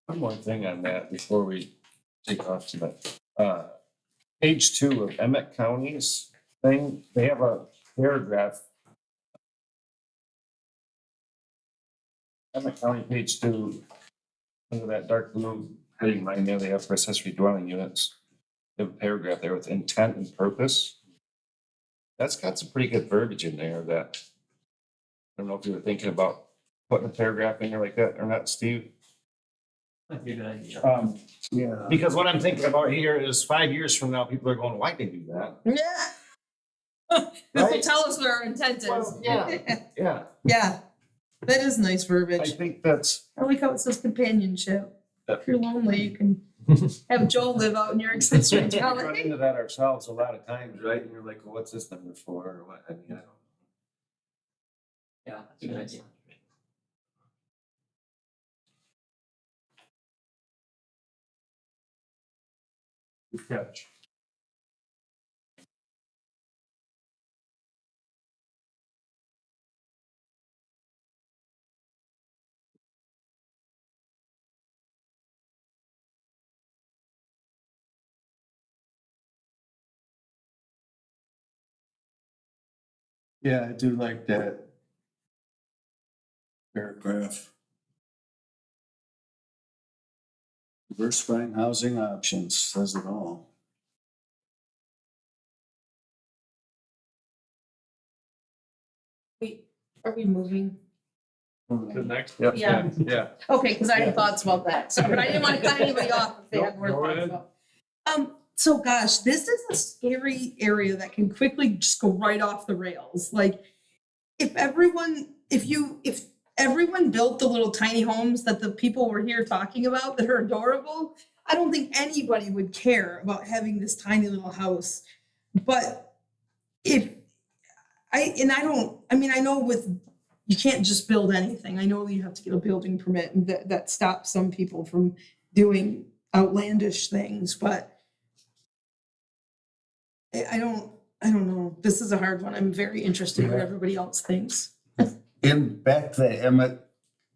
One more thing on that before we take off tonight. Page 2 of Emmett County's thing, they have a paragraph. Emmett County, page 2, under that dark blue heading line there, they have for accessory dwelling units. They have a paragraph there with intent and purpose. That's got some pretty good verbiage in there that, I don't know if you were thinking about putting a paragraph in there like that or not, Steve? That'd be a good idea. Yeah. Because what I'm thinking about here is 5 years from now, people are going, why'd they do that? Yeah. This will Right? tell us what our intent is. Well, yeah. Yeah, Yeah, that is nice I verbiage. think that's, I like how it says companionship. Yeah. If you're lonely, you can have Joel live out in your accessory we run dwelling. into that ourselves a lot of times, right? And you're like, well, what's this number for, or what, I mean, I don't. Yeah, that's a good idea. Good catch. Yeah, I do like that paragraph. Diversifying housing options says it all. Wait, are we moving? The next, Yep. Yeah. yeah. Okay, because I had thoughts about that. So, but I didn't want to cut anybody off if they had more Go thoughts ahead. about. So gosh, this is a scary area that can quickly just go right off the rails. Like if everyone built the little tiny homes that the people were here talking about that are adorable, I don't think anybody would care about having this tiny little house. But I know you can't just build anything. I know you have to get a building permit and that stops some people from doing outlandish things, but I don't know. This is a hard one. I'm very interested in what everybody else thinks. In back to the Emmett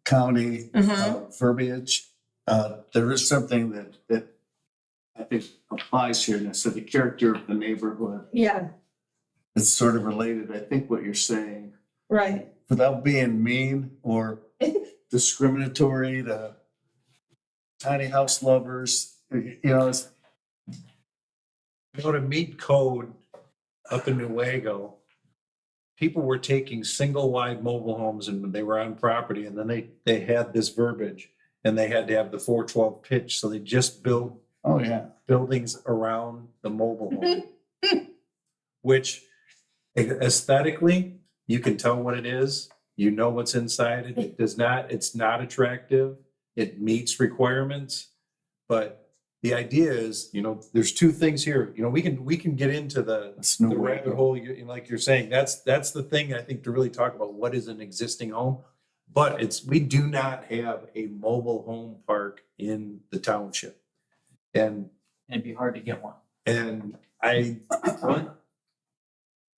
County Uh-huh. verbiage, there is something that I think applies here, and it's the character of the neighborhood. Yeah, It's sort of related, I think, what you're saying, right. without being mean or discriminatory to tiny house lovers, you know, it's, To meet code up in Newaygo, people were taking single wide mobile homes and they were on property and then they had this verbiage. and they had to have the 412 pitch, so they just built Oh, yeah. buildings around the mobile home. Which aesthetically, you can tell what it is, you know what's inside it, it's not attractive, it meets requirements. But the idea is, there's two things here, we can get into That's no the way. rabbit hole, like you're saying, that's the thing I think to really talk about what is an existing home. But we do not have a mobile home park in the township. And It'd be hard to get one.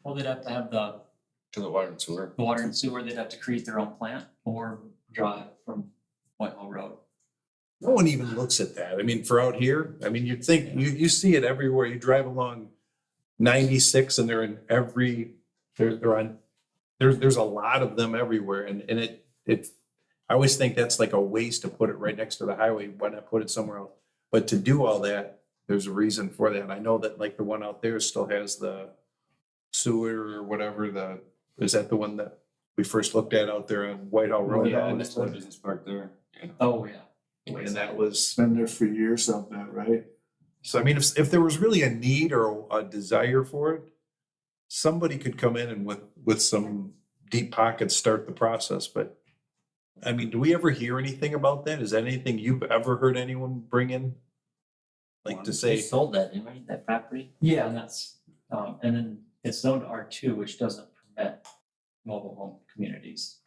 Well, they'd have to have the To the water and sewer. water and sewer, they'd have to create their own plant or draw it from Whitehall Road. no one even looks at that. I mean, for out here, you'd think, you see it everywhere. You drive along 96 and they're in there's a lot of them everywhere. And I always think that's like a waste to put it right next to the highway. Why not put it somewhere else? But to do all that, there's a reason for that. I know that like the one out there still has the sewer or whatever, is that the one that we first looked at out there on Whitehall Road? Yeah, and there's a business park there. Oh, yeah. And that was, Been there for years of that, right? so if there was really a need or a desire for it, somebody could come in and with some deep pockets, start the process. But do we ever hear anything about that? Is that anything you've ever heard anyone bring in? Like to They say, sold that, didn't they, that property? Yeah, and that's, and then it's zoned R2, which doesn't permit mobile home communities.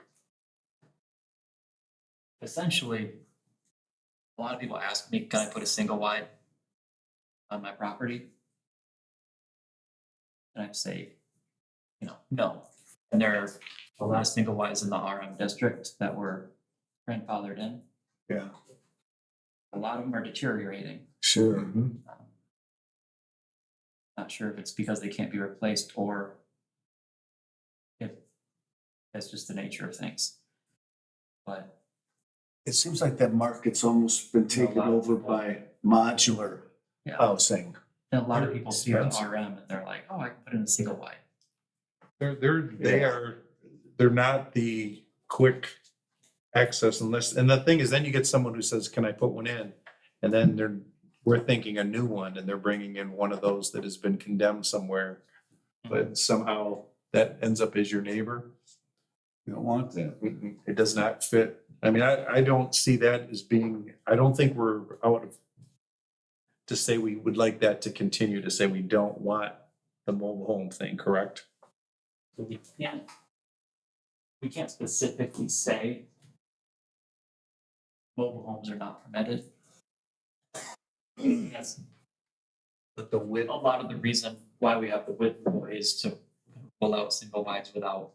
Essentially, a lot of people ask me, can I put a single wide on my property? And I say, no. And there are a lot of single wides in the RM district that were grandfathered in. Yeah. A lot of them are deteriorating. Sure. Not sure if it's because they can't be replaced or if that's just the nature of things. But It seems like that market's almost been taken over by modular yeah, housing. and a lot of people see the Expensive. RM and they're like, oh, I can put in a single wide. they're not the quick access unless, and the thing is, then you get someone who says, can I put one in? And then we're thinking a new one and they're bringing in one of those that has been condemned somewhere. But somehow that ends up as your neighbor. You don't want that. It does not fit. I don't see that as being, I don't think we're out of to say we would like that to continue, to say we don't want the mobile home thing, correct? We can't specifically say mobile homes are not permitted. That's But the width. a lot of the reason why we have the width rule is to pull out single wides without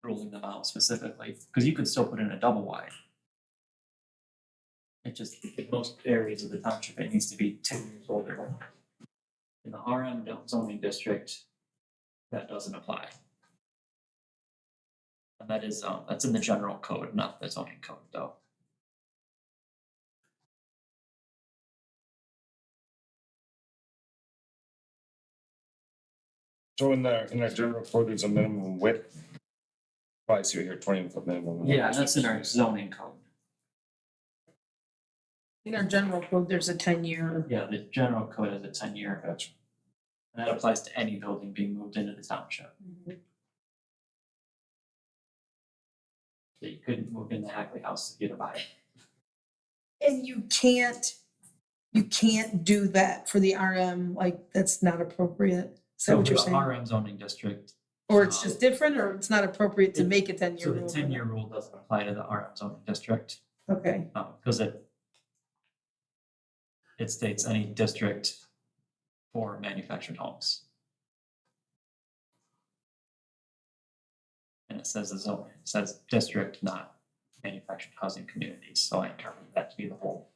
ruling them out specifically, because you could still put in a double wide. It just, in most areas of the township, it needs to be 10 years older. In the RM zoning district, that doesn't apply. And that is, that's in the general code, not the zoning code, though. So in our general code, there's a minimum width. Probably see here, 20-foot minimum. Yeah, that's in our zoning code. In our general code, there's a 10-year. Yeah, the general code is a 10-year, Gotcha. and that applies to any building being moved into the township. So you couldn't move in the Hackley house if you to buy it. And you can't do that for the RM, like, that's not appropriate. Is that what you're the saying? RM zoning district. Or it's just different, or it's not appropriate to It- make a 10-year So the rule? 10-year rule doesn't apply to the RM zoning district, Okay, because it states any district for manufactured homes. And it says the zone, it says district, not manufactured housing communities, so I interpret that to be the whole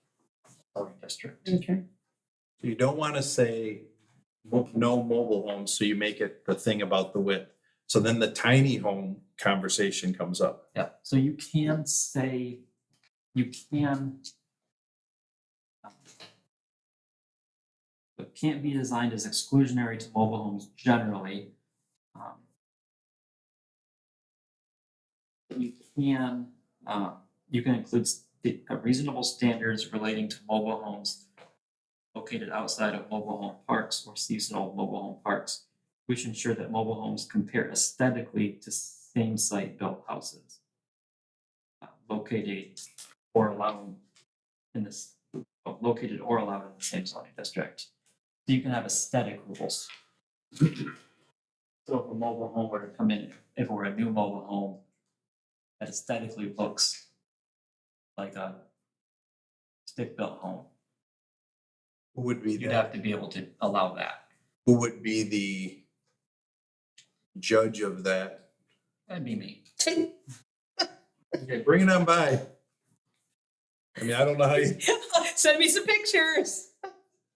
zoning district. okay. You don't want to say no mobile homes, so you make it the thing about the width. So then the tiny home conversation comes up. Yeah, so you can say, it can't be designed as exclusionary to mobile homes generally. You can include reasonable standards relating to mobile homes located outside of mobile home parks or seasonal mobile home parks, which ensure that mobile homes compare aesthetically to same site built houses. Located or allowed in this, located or allowed in the same zoning district. So you can have aesthetic rules. So if a mobile home were to come in, if it were a new mobile home that aesthetically looks like a stick-built home, Who would be you'd that? have to be able to allow that. Who would be the judge of that? That'd be me. Okay, bring it on by. I mean, I don't know how you, Send me some pictures.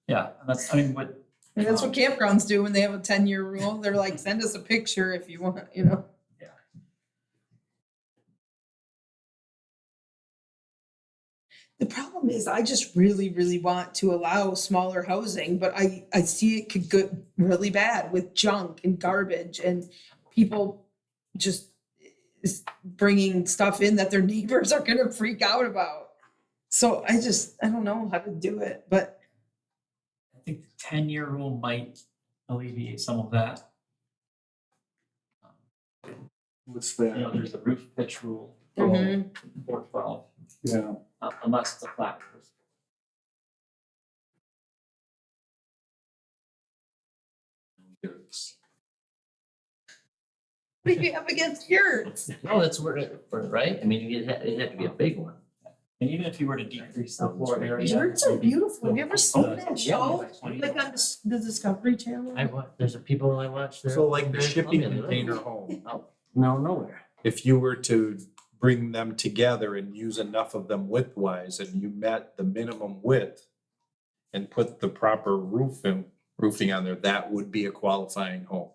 Yeah, and that's, I mean, what, And that's what campgrounds do when they have a 10-year rule. They're like, send us a picture if you want, you know? The problem is I just really, really want to allow smaller housing, but I see it could go really bad with junk and garbage and people just bringing stuff in that their neighbors are gonna freak out about. So I don't know how to do it, but I think the 10-year rule might alleviate some of that. What's You that? know, there's the roof pitch rule, Mhm. 412, Yeah. unless it's a flat roof. what do you have against yours? No, that's where, right? I mean, it'd have to be a big one. And even if you were to decrease the floor area. Yours are beautiful. Have you ever seen that show? Yeah. Like on the Discovery Channel? There's a people I watch there. so like the There's shipping Columbia, they live- container home, No, nowhere. if you were to bring them together and use enough of them width-wise and you met the minimum width and put the proper roofing on there, that would be a qualifying home.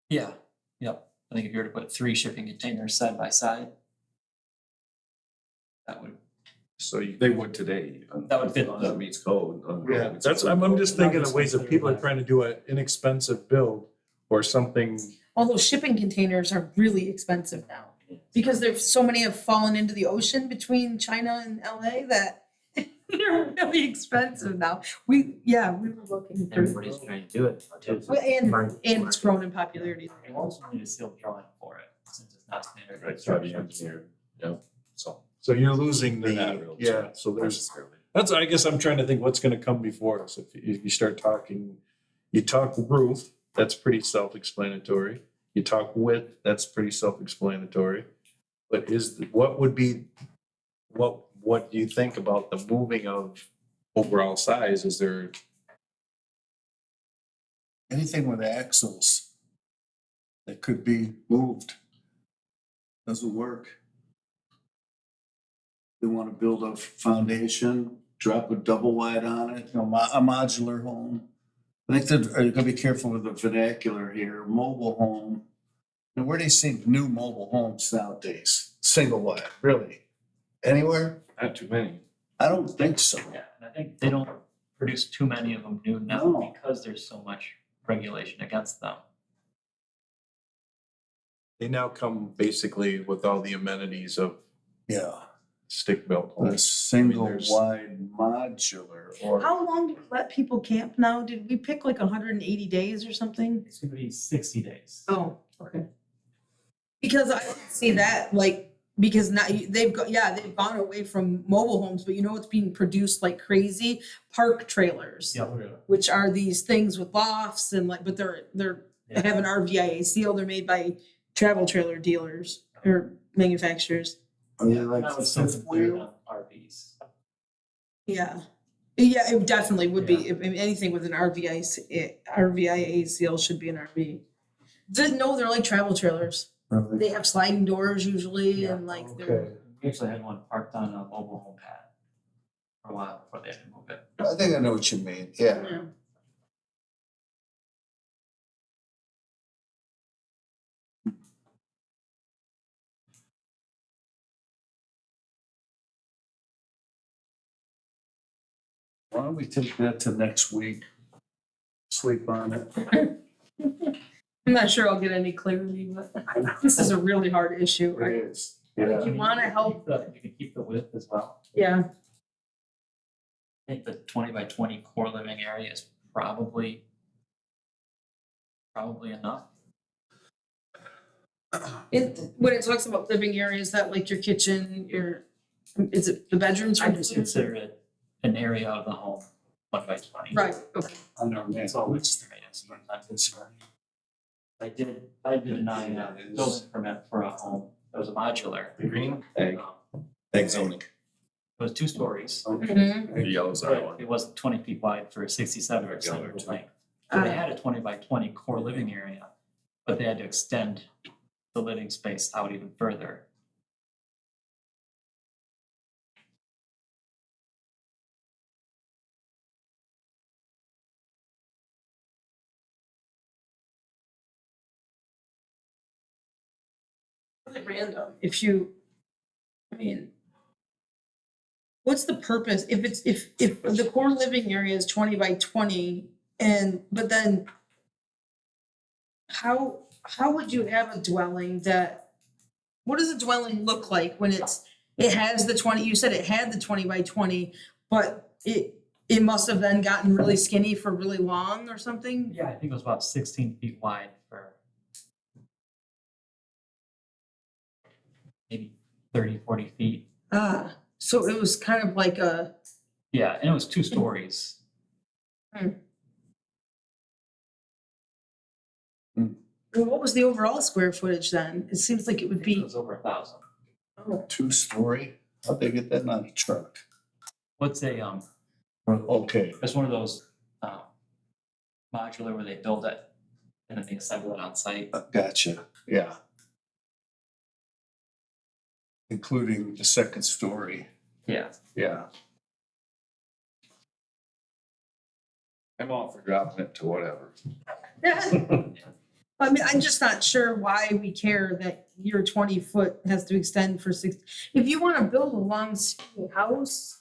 Yeah, yep. I think if you were to put 3 shipping containers side by side, that would, So you. They would today. That would fit. That meets code. Yeah, that's, I'm just thinking of ways that people are trying to do an inexpensive build or something. Although shipping containers are really expensive now. Because there's so many have fallen into the ocean between China and LA that they're really expensive now. We were looking through. Everybody's trying to do it too. Well, and it's grown in popularity. you also need a sealed drawing for it, since it's not standard. Right, so the engineer, yeah, so. So you're losing They're not the, real yeah, cheap, so there's, necessarily. that's, I guess I'm trying to think what's gonna come before us. If you start talking, you talk roof, that's pretty self-explanatory. You talk width, that's pretty self-explanatory. But what would be, what do you think about the moving of overall size? Is there, Anything with axles that could be moved doesn't work. They want to build a foundation, drop a double wide on it, you know, a modular home. I think that you gotta be careful with the vernacular here, mobile home. And where do you see new mobile homes nowadays? Single wide, really? Anywhere? Not too many. I don't think so. Yeah, and I think they don't produce too many of them new now No. because there's so much regulation against them. they now come basically with all the amenities of Yeah, stick-built a homes. single there's- wide modular or. How long do we let people camp now? Did we pick like 180 days or something? It's gonna be 60 days. Oh, okay. Because I see that, like, because now they've gone away from mobile homes, but you know what's being produced like crazy? Park trailers. Yeah. Which are these things with lofts and like, but they have an RVIA seal, they're made by travel trailer dealers or manufacturers. Are they like That the was so fifth weird wheel? on RVs. Yeah. Yeah, it definitely would be, if anything with an RVIA seal should be an RV. No, they're like travel trailers. Really? They have sliding doors usually and like they're. Okay. We actually had one parked on a mobile home pad for a while before they had to move it. I think I know what you mean, yeah. Yeah. Why don't we take that to next week? Sleep on it. I'm not sure I'll get any clarity, but this is a really hard issue. It is. Like, you wanna help, You can keep the width as well. yeah, I think the 20 by 20 core living area is probably enough. when it talks about living areas, that like your kitchen, is it the bedrooms? I just consider it an area of the home, 1 by 20. Right, okay. That's all it's made as far as I'm concerned. I did deny a building permit for a home that was a modular. Green, egg, Um, egg zoning. It was 2 stories. Mhm. The yellow's the other But one. it wasn't 20 feet wide for a 67% Regular, too. length. So they Ah. had a 20 by 20 core living area, but they had to extend the living space out even further. Really random, if you, I mean, what's the purpose, if the core living area is 20 by 20 but then how would you have a dwelling that, what does a dwelling look like when it has the 20, you said it had the 20 by 20, but it must have then gotten really skinny for really long or something? Yeah, I think it was about 16 feet wide for maybe 30, 40 feet. Ah, so it was kind of like a, Yeah, and it was 2 stories. well, what was the overall square footage then? It seems like it would It be, was over 1,000. oh, 2-story, how'd they get that on a truck? What's a Okay, it's one of those modular where they build it and then they assemble it on site. gotcha, yeah. Including the second story, Yeah. yeah. I'm all for dropping it to whatever. yeah. I mean, I'm just not sure why we care that your 20-foot has to extend for 6. If you wanna build a long skinny house,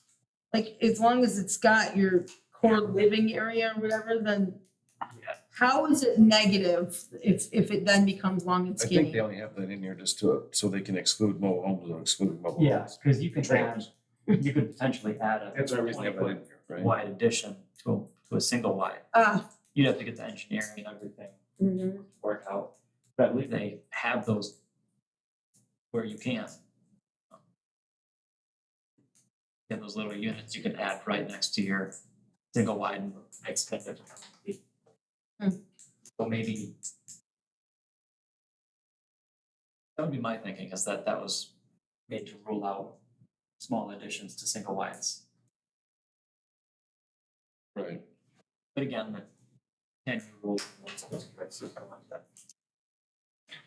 like as long as it's got your core living area or whatever, then Yeah. how is it negative if it then becomes long and I think skinny? they only have that in here just to, so they can exclude mobile homes or exclude mobile Yeah, homes. because you could Trailers. you could potentially add a That's the reason they have that in 20-foot here, right? wide addition to a single wide. Ah. You'd have to get the engineering and everything worked out. But I believe they have those where you can. You have those little units you can add right next to your single wide and extend it. So maybe that would be my thinking, is that was made to rule out small additions to single wides. Right. But again, the 10-year rule.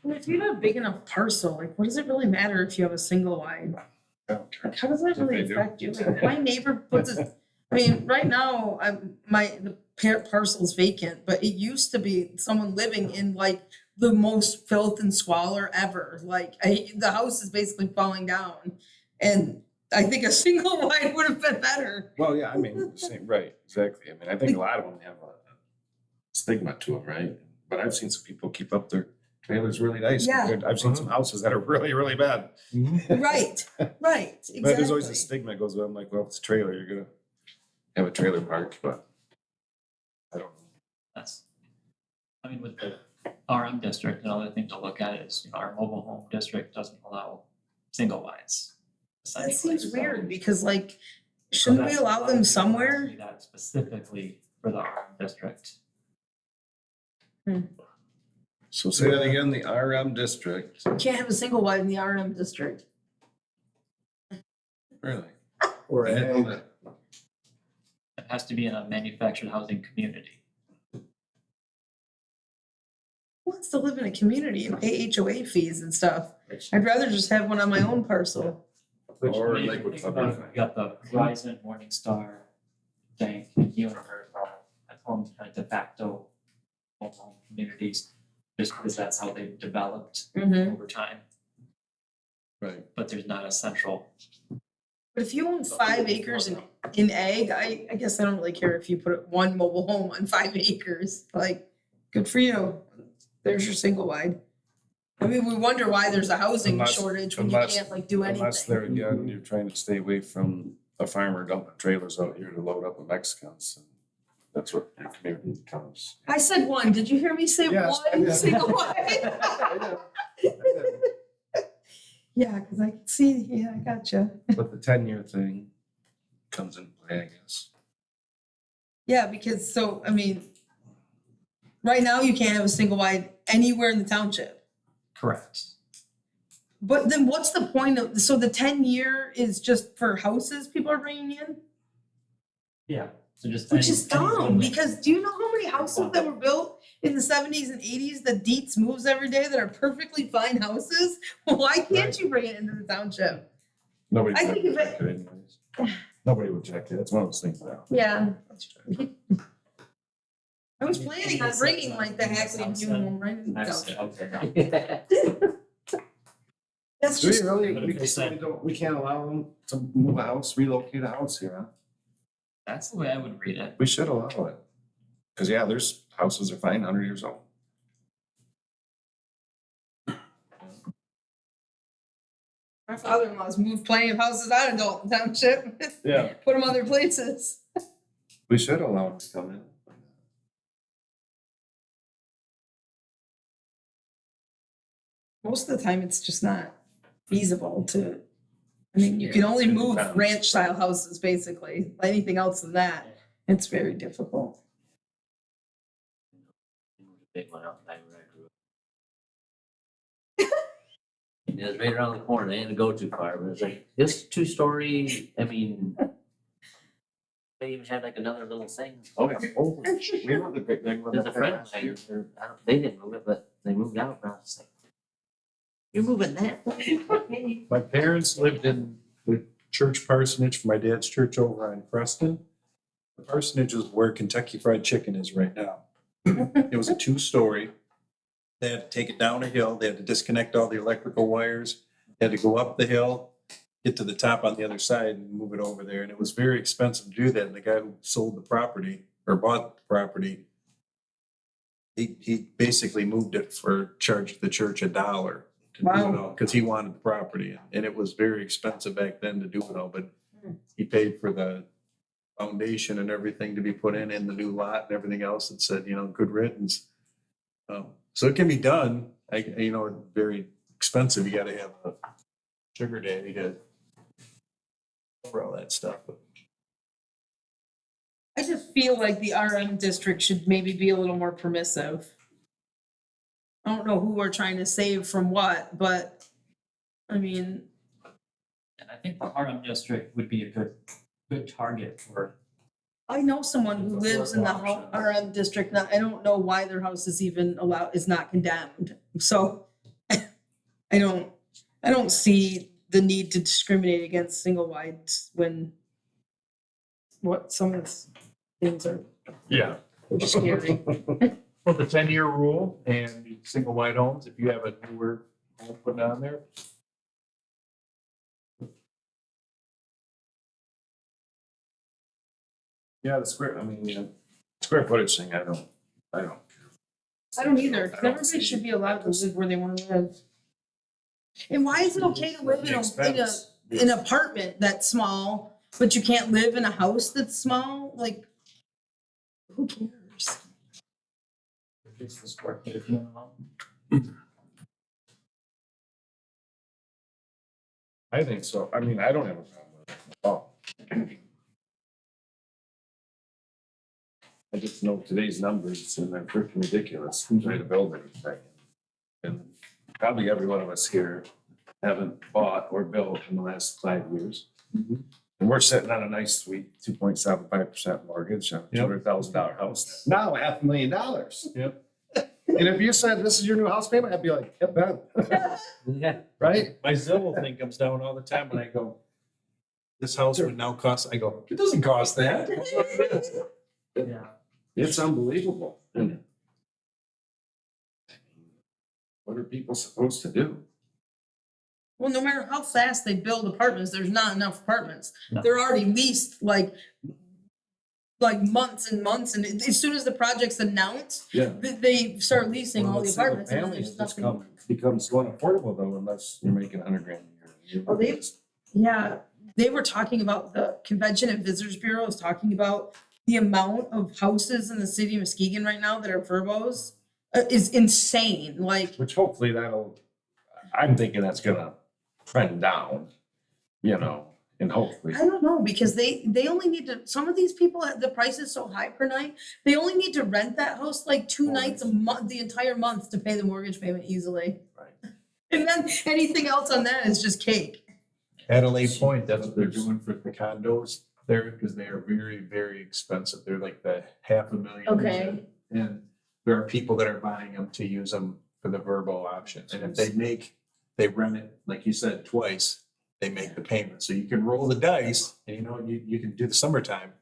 And if you have a big enough parcel, like what does it really matter if you have a single wide? I don't care. Like, how does that What really they do. affect you? Like, if my neighbor puts a, I mean, right now, the parcel's vacant, but it used to be someone living in like the most filth and squalor ever. Like, the house is basically falling down. And I think a single wide would have been better. Well, yeah, I mean, same, right, exactly. I mean, I think a lot of them have a stigma to them, right? But I've seen some people keep up their trailers really nice. Yeah. compared- I've seen some houses that are really, really bad. Right, right, exactly. But there's always a stigma that goes with, I'm like, well, if it's a trailer, you're gonna have a trailer park, but I don't know. That's, I mean, with the RM district, another thing to look at is, our mobile home district doesn't allow single wides. That essentially. seems weird because like, shouldn't we that's allow why them we somewhere? do that specifically for the RM district. So say that again, the RM district, You can't have a single wide in the RM district. really? Or I didn't know ag, that. It has to be in a manufactured housing community. Who wants to live in a community and pay HOA fees and stuff? I'd rather just have one on my own parcel. Which, Or if you Lakewood think about it, Public. you got the Verizon, Morningstar, Bank, Univer, at home kind of de facto mobile home communities, just because that's how they've developed over time. Right. But there's not a central. But if you own 5 acres in ag, I guess I don't really care if you put one mobile home on 5 acres. Like, good for you. There's your single wide. I mean, we wonder why there's a housing Unless- shortage when you unless- can't like do Unless they're, anything. again, you're trying to stay away from a farmer dumping trailers out here to load up with Mexicans. And that's what your community becomes. I said one, did you hear me say Yes, I one did. single one? Yeah, cause I can see, yeah, I gotcha. But the 10-year thing comes into play, I guess. Yeah, because so, I mean, right now you can't have a single wide anywhere in the township. Correct. But then what's the point of, so the 10-year is just for houses people are bringing in? Yeah. So just. Which any- is any dumb, building. because do you know how many houses that were built in the 70s and 80s that Dietz moves every day that are perfectly fine houses? Why can't Right. you bring it into the township? Nobody I would think if check it anyways. Nobody would check it. It's one of those things now. Yeah. I was planning on bringing like the Hackney new home right in the That's township. okay. That's Do we just, really, But if they said- we can't allow them to move a house, relocate a house here, huh? That's the way I would read it. We should allow it. Cause yeah, there's houses are fine, 100 years old. my father-in-law's moved plenty of houses out of Dalton Township, Yeah. put them other places. We should allow them to come in. Most of the time, it's just not feasible to, I mean, you can only move ranch style houses, basically. Anything else than that, it's very difficult. Big one out by where I grew up. And it was right around the corner, they didn't go too far, but it's like, this 2-story, I mean. They even had like another little thing. Oh, yeah. Oh, we were the big thing. There's a friend of mine, they didn't move it, but they moved out, and I was like, you're moving that? My parents lived in the church parsonage for my dad's church over on Preston. The parsonage is where Kentucky Fried Chicken is right now. It was a 2-story. They had to take it down a hill. They had to disconnect all the electrical wires. They had to go up the hill, get to the top on the other side and move it over there. And it was very expensive to do that. And the guy who sold the property or bought the property, he basically moved it for charged the church $1 to do it Wow. all, because he wanted the property. And it was very expensive back then to do it all, but he paid for the foundation and everything to be put in the new lot and everything else. It said, good riddance. So it can be done. Very expensive. You gotta have a sugar daddy to cover all that stuff. But I just feel like the RM district should maybe be a little more permissive. I don't know who we're trying to save from what, but I mean, And I think the RM district would be a good target for. I know someone who It's lives in the affordable RM district. Now, I don't know why their house is even is not condemned. So I don't see the need to discriminate against single wides when what some of these things are yeah. scary. Well, the 10-year rule and the single wide homes, if you have a newer home put on there. Yeah, square footage thing, I don't. I don't either. I don't Everybody see- should be allowed to live where they want to live. And why is it okay to live in The a, expense. an apartment that's small, but you can't live in a house that's small? Like, who cares? It's the square footage minimum. I think so. I mean, I don't have a problem with it at all. I just know today's numbers and they're freaking ridiculous. Who's trying to build anything? And probably every one of us here haven't bought or built in the last 5 years. And we're sitting on a nice sweet 2.75% mortgage on a Yep. $200,000 house. Now $500,000. Yep. And if you said this is your new house payment, I'd be like, yep, Ben, Yeah. right? My Zillow thing comes down all the time when I go, this house would now cost, I go, it doesn't cost that. That's what it is. Yeah. It's unbelievable. And what are people supposed to do? Well, no matter how fast they build apartments, there's not enough apartments. No. They're already leased, like like months and months, and as soon as the project's announced, Yeah. they start leasing all the apartments, and then Family there's just nothing. becomes unaffordable though, unless you're making $100,000 a year. Oh, Yeah, they were talking about, the Convention and Visitors Bureau is talking about the amount of houses in the city of Muskegon right now that are verbos is insane, like, Which hopefully I'm thinking that's gonna trend down, and hopefully. I don't know, because they only need to, some of these people, the price is so high per night, they only need to rent that house like 2 nights a month, the entire month to pay the mortgage payment easily. Right. And then anything else on that is just cake. Adelaide Point, that's what they're doing for the condos there, because they are very, very expensive. They're like the $500,000. Okay. And there are people that are buying them to use them for the verbo option. And if they rent it, like you said, twice, they make the payment. So you can roll the dice and you can do the summertime.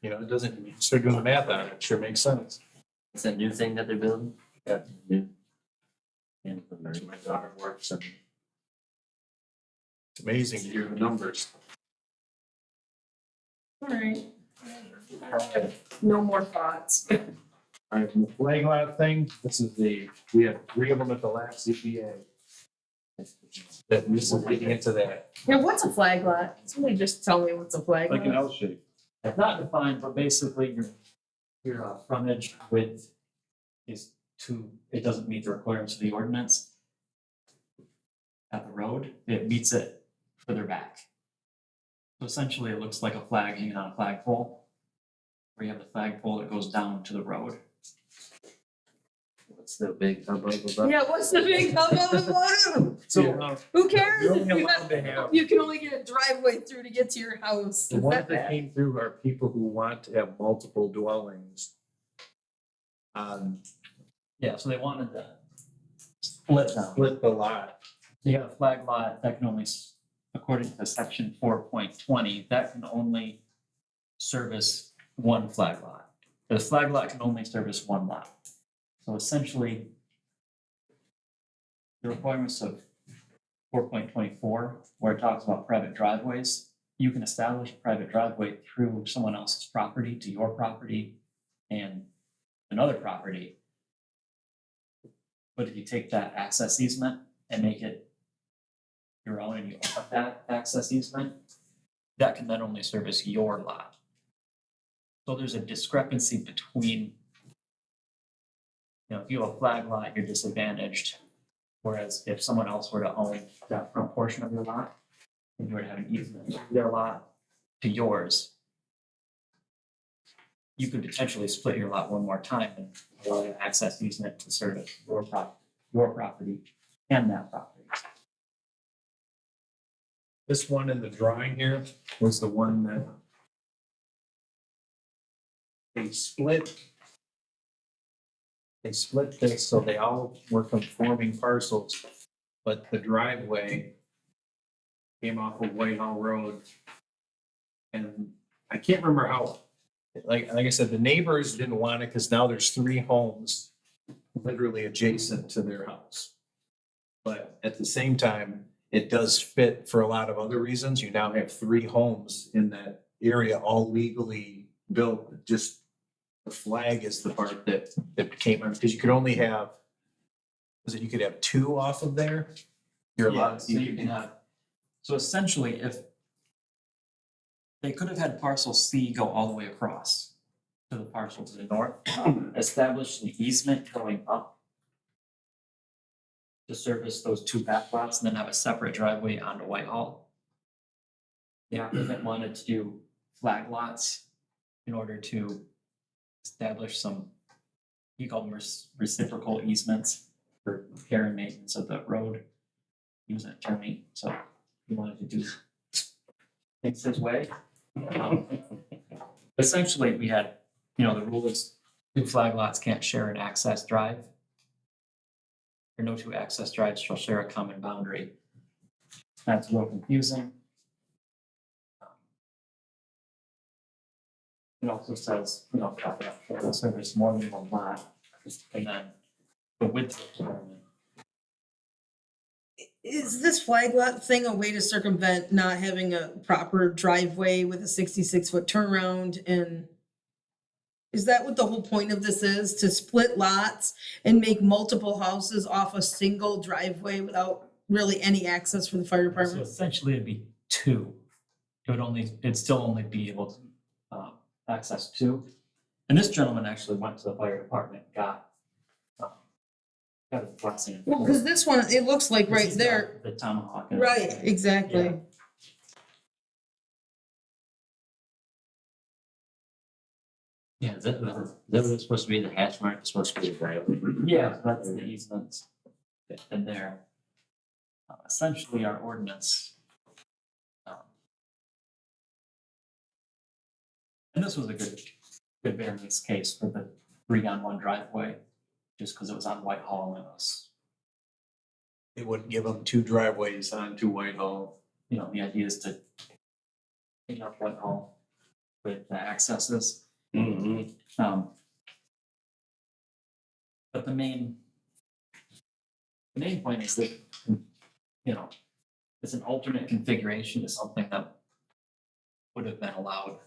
It doesn't, you start doing the math on it, it sure makes sense. It's a new thing that they're building. Yeah. New. And That's where my daughter works and it's amazing to hear the numbers. Alright. No more thoughts. All right, from the flag lot thing, we had 3 of them at the last CPA. That this is getting into that. Yeah, what's a flag lot? Somebody just tell me what's a flag Like an lot. L shape. It's not defined, but basically your frontage width is it doesn't meet the requirements of the ordinance at the road, it meets it further back. So essentially, it looks like a flag hanging on a flagpole, where you have the flagpole that goes down to the road. what's the big hubbub about? Yeah, what's the big hubbub about it? So Who cares? you're if only you allowed to have, You can only get a driveway through to get to your house. the ones that came through are people who want to have multiple dwellings. Yeah, so they wanted to split The lot. You got a flag lot that can only, according to section 4.20, that can only service one flag lot. The flag lot can only service one lot. So essentially, the requirements of 4.24, where it talks about private driveways, you can establish a private driveway through someone else's property to your property and another property. But if you take that access easement and make it your own and you own that access easement, that can then only service your lot. So there's a discrepancy between, if you have a flag lot, you're disadvantaged. Whereas if someone else were to own that front portion of your lot, and you were to have an easement from their lot to yours, you could potentially split your lot one more time and allow an access easement to service your property and that property. This one in the drawing here was the one that they split. They split this, so they all were conforming parcels, but the driveway came off of Whitehall Road. And I can't remember how, like I said, the neighbors didn't want it because now there's 3 homes literally adjacent to their house. But at the same time, it does fit for a lot of other reasons. You now have 3 homes in that area, all legally built. Just the flag is the part that became, because you could only have, you could have 2 off of there? You're Yeah, allowed, so you can have, so essentially, if they could have had parcel C go all the way across to the parcel to the north, establish the easement going up to service those 2 back lots, and then have a separate driveway onto Whitehall. The applicant wanted to do flag lots in order to establish some, he called them reciprocal easements for care and maintenance of the road. He was an attorney, so he wanted to do things his way. Essentially, we had, the rule is 2 flag lots can't share an access drive. Or no 2 access drives shall share a common boundary. That's a little confusing. It also says, shall service more than one lot. And then the width requirement. is this flag lot thing a way to circumvent not having a proper driveway with a 66-foot turnaround? And is that what the whole point of this is, to split lots and make multiple houses off a single driveway without really any access for the fire So department? essentially it'd be two. It'd still only be able to, access two. And this gentleman actually went to the fire department, got a blessing. Well, because this one, it looks like right He's there, got the tomahawk. and right, everything. exactly. Yeah, that was supposed to be the hash mark, it's supposed to be the driveway. Yeah, that's the easements in there. Essentially, our ordinance. And this was a good variance case for the 3-on-1 driveway, just because it was on Whitehall and it was, They wouldn't give them two driveways onto Whitehall. you know, the idea is to clean up Whitehall with the accesses. But the main point is that, you know, it's an alternate configuration to something that would have been allowed.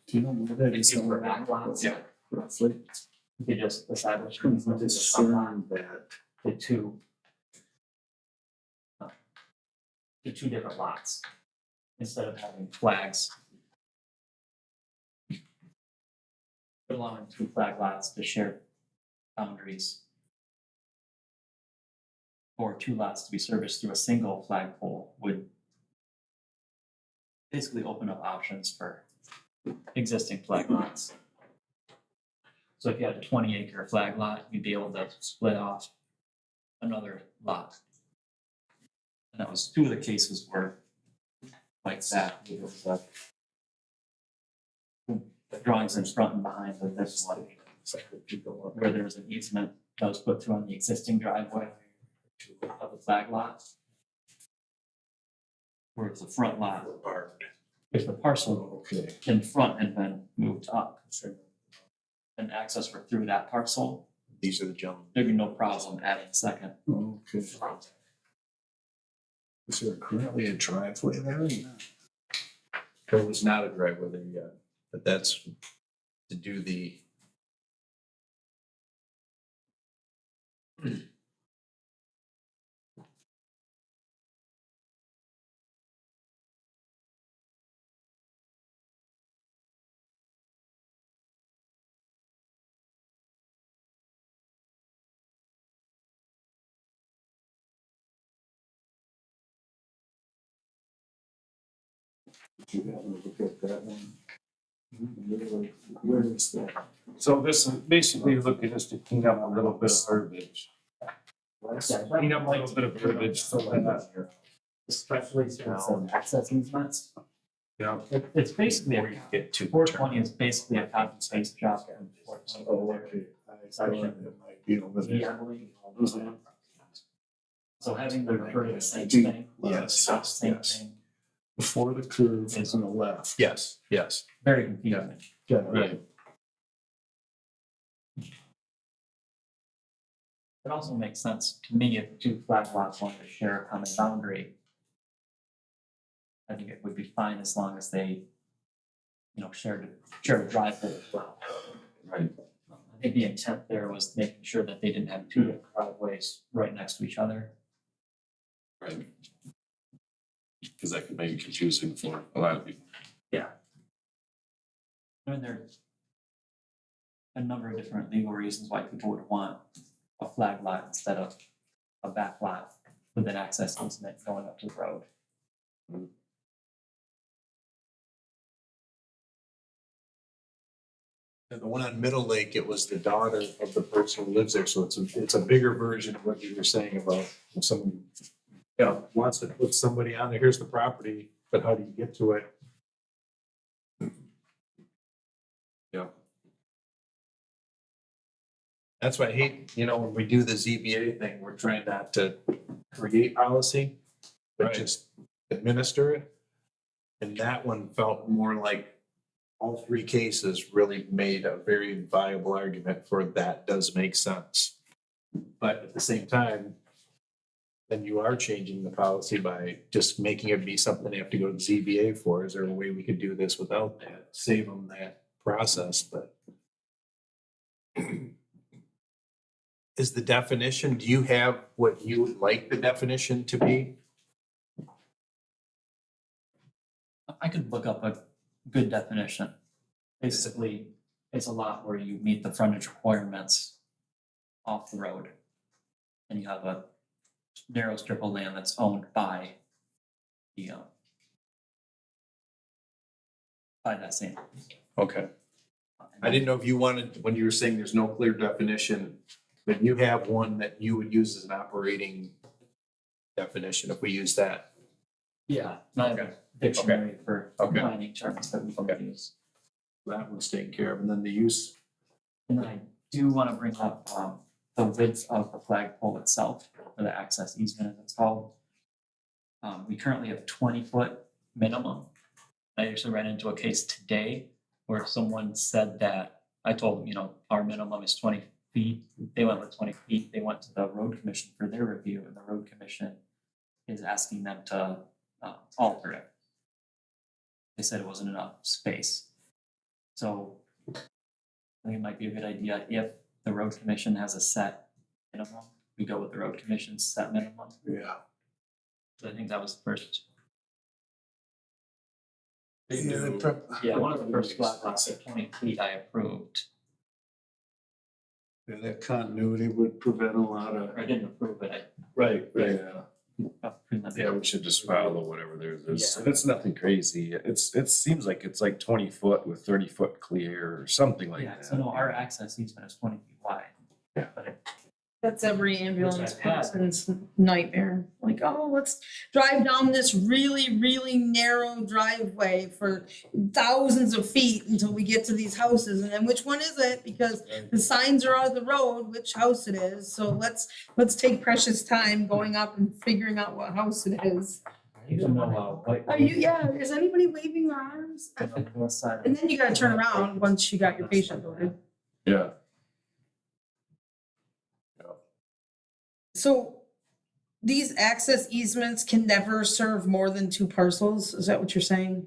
Do you know where that is? If we're back lots, Yeah. Roughly. you could just establish Discern that. the two different lots instead of having flags. Allowing 2 flag lots to share boundaries. Or 2 lots to be serviced through a single flagpole would basically open up options for existing flag lots. So if you had a 20-acre flag lot, you'd be able to split off another lot. And that was 2 of the cases were like that. It was, the drawings in front and behind, but this one, where there's an easement that was put through on the existing driveway of the flag lot. Whereas the front lot, if the parcel in front had been moved up and access were through that parcel, These are the gentlemen. there'd be no problem adding a second. Okay. Is there currently a driveway there? There was not a driveway there yet, but that's to do the. Where is that? So this is basically looking just to clean up a little bit of verbiage. Clean up a little bit of verbiage so that. Especially some access easements. Yeah. It's basically Before you get to. 420 is basically a copy paste job from 420. Oh, okay. I thought it might be over there. I believe. So having them refer to the same thing. Yes, Same yes. thing, Before the curve is on the left. Yes, yes. very confusing. Right. It also makes sense to me if 2 flag lots wanted to share a common boundary. I think it would be fine as long as they, you know, share a driveway as well. Right. I think the intent there was making sure that they didn't have 2 different driveways right next to each other. Right. Because that could make it confusing for a lot of people. I mean, there's a number of different legal reasons why people would want a flag lot instead of a back lot with an access easement going up to the road. And the one on Middle Lake, it was the daughter of the person who lives there, so it's a bigger version of what you were saying about if someone. Yeah, wants to put somebody on there, here's the property, but how do you get to it? Yeah. That's why I hate, when we do the ZBA thing, we're trying not to create policy, but Right. just administer it. And that one felt more like all 3 cases really made a very viable argument for that does make sense. But at the same time, then you are changing the policy by just making it be something they have to go to the ZBA for. Is there a way we could do this without that, save them that process, but is the definition, do you have what you would like the definition to be? I could look up a good definition. Basically, it's a lot where you meet the frontage requirements off the road. And you have a narrow strip of land that's owned by the, by that same. Okay. I didn't know if you wanted, when you were saying there's no clear definition, but you have one that you would use as an operating definition if we use that. Yeah, not a dictionary for Okay. defining terms that we can Okay. use. That one's taken care of, and then the use. And then I do wanna bring up, the width of the flagpole itself, or the access easement as it's called. We currently have 20-foot minimum. I actually ran into a case today where someone said that, I told them, you know, our minimum is 20 feet. They went with 20 feet, they went to the road commission for their review, and the road commission is asking them to alter it. They said it wasn't enough space. So I think it might be a good idea if the road commission has a set minimum, we go with the road commission's set minimum. Yeah. So I think that was the first, Yeah, one of the first flag lots at 20 feet I approved. Yeah, that continuity would prevent a lot of. Or I didn't approve it, I Right, approved them. Yeah, we should just follow whatever there is. Yeah. It's nothing crazy. It seems like it's like 20 foot with 30 foot clear or something like Yeah, that. so no, our access easement is 20 feet wide. Yeah. But it, That's every ambulance Which I've had. person's nightmare. Like, oh, let's drive down this really, really narrow driveway for thousands of feet until we get to these houses. And then which one is it? Because the signs are on the road, which house it is. So let's take precious time going up and figuring out what house it is. I even know, what. Are you, yeah, is anybody waving their arms? On the north side. And then you gotta turn around once you got your patient loaded. Yeah. So these access easements can never serve more than two parcels, is that what you're saying?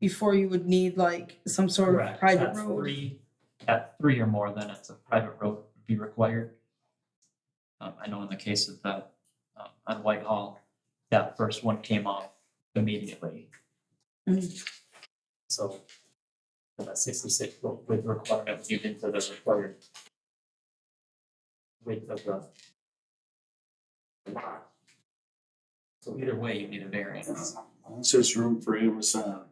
Before you would need like some sort of Correct. private At road? At three or more, then it's a private road would be required. I know in the case of the, on Whitehall, that first one came off immediately. Mm. So that 66 foot width requirement would get into the required width of the lot. So either way, you need a variance. It's just room for Amazon.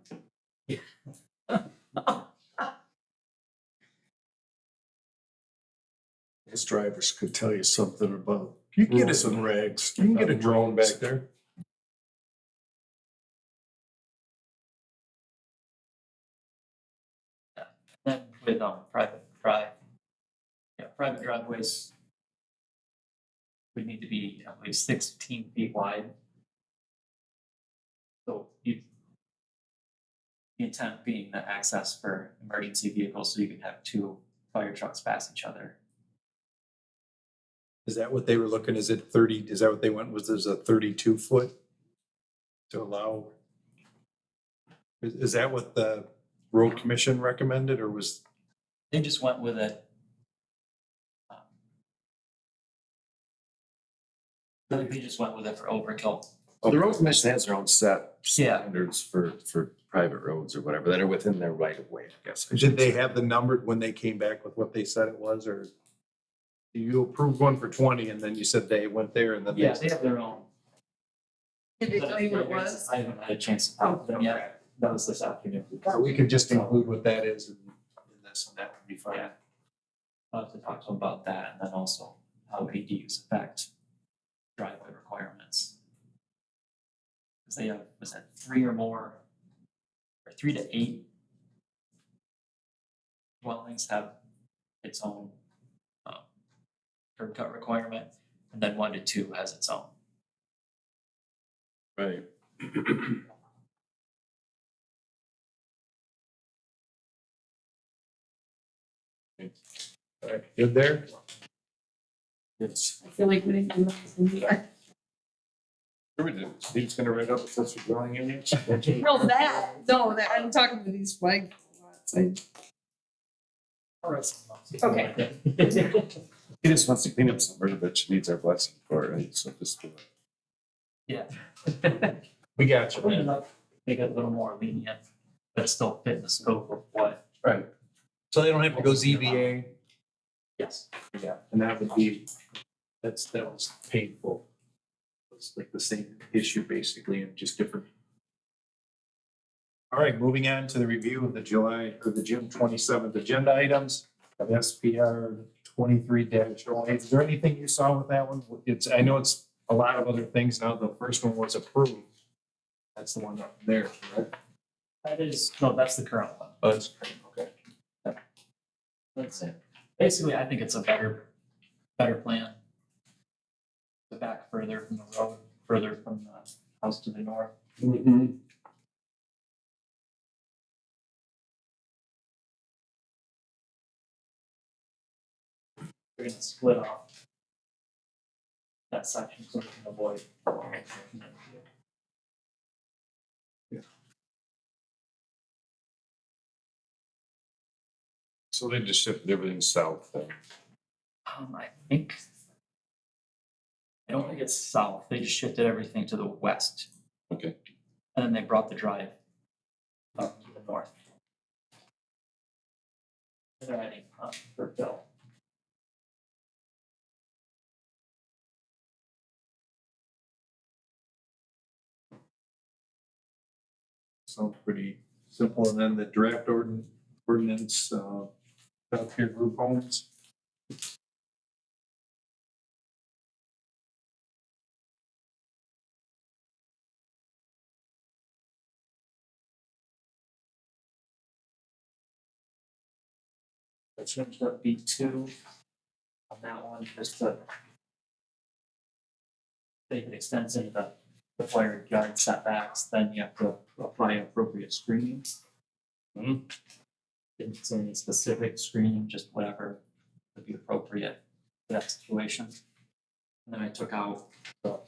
Those drivers could tell you something about You can get rules a, and regs. you can get a drone back there. Then with private driveways would need to be, I believe, 16 feet wide. So the intent being the access for emergency vehicles, so you could have two fire trucks pass each other. Is that what they were looking, is it 30, is that what they went, was there's a 32 foot to allow? Is that what the road commission recommended, or was, They just went with it. I think they just went with it for overkill. The road commission has their own set Yeah. standards for private roads or whatever that are within their right of way, I guess. I did should they say. have the number when they came back with what they said it was, or? You approved one for 20 and then you said they went there and then Yeah, they have their own. Did they tell you what it was? I haven't had a chance to talk to them yet. That was this afternoon. So we could just include what that is in this, and that would be fine. Yeah. I'll have to talk to them about that, and then also how ADUs affect driveway requirements. Because they have, was that 3 or more, or 3 to 8 dwellings have its own curb cut requirement, and then 1 to 2 has its own. Right. All right, good there? Yes. I feel like we didn't do that in here. Sure we did. Steve's gonna write up accessory dwelling units. No, that, I'm talking about these flag lots. Okay. He just wants to clean up some verbiage, needs our blessing for it, right? So just do it. Yeah. We got you, Clean man. it up, make it a little more lenient, but still fit the scope of what, Right. So they don't have to go ZBA. yes. Yeah, and that would be, that was painful. It's like the same issue basically, and just different. All right, moving on to the review of the June 27th agenda items of SPR 23-08. Is there anything you saw with that one? I know it's a lot of other things now. The first one was approved. That's the one up there, correct? That's the current one. Oh, that's, okay. That's it. Basically, I think it's a better plan. The back further from the road, further from the house to the north. Mm-hmm. We're gonna split off that section so we can avoid. So they just shifted everything south then. I think. I don't think it's south. They just shifted everything to the west. Okay. And then they brought the drive up to the north. They're adding for Bill. Sounds pretty simple. And then the draft ordinance, childcare group homes. I changed up B2 on that one just to make it extends into the required yard setbacks, then you have to apply appropriate screening. Didn't say any specific screening, just whatever would be appropriate for that situation. And then I took out the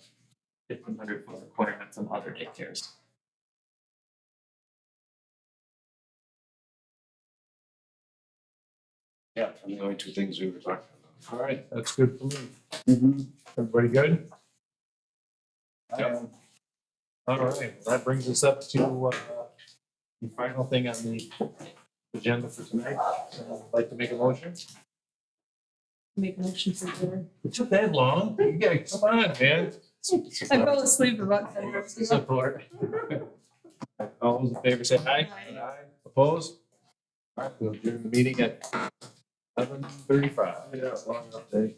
1,500-foot requirement from other daycares. Yeah, and the only two things we were talking about. All right, that's good for me. Everybody good? Yep. All right, that brings us up to the final thing on the agenda for tonight. I'd like to make a motion. Make a motion for dinner. It took that long? You gotta, come on, man. I fell asleep about 10 minutes ago. Support. All those in favor say aye. Aye. Opposed? All right, we'll adjourn the meeting at 11:35. Yeah, long enough day.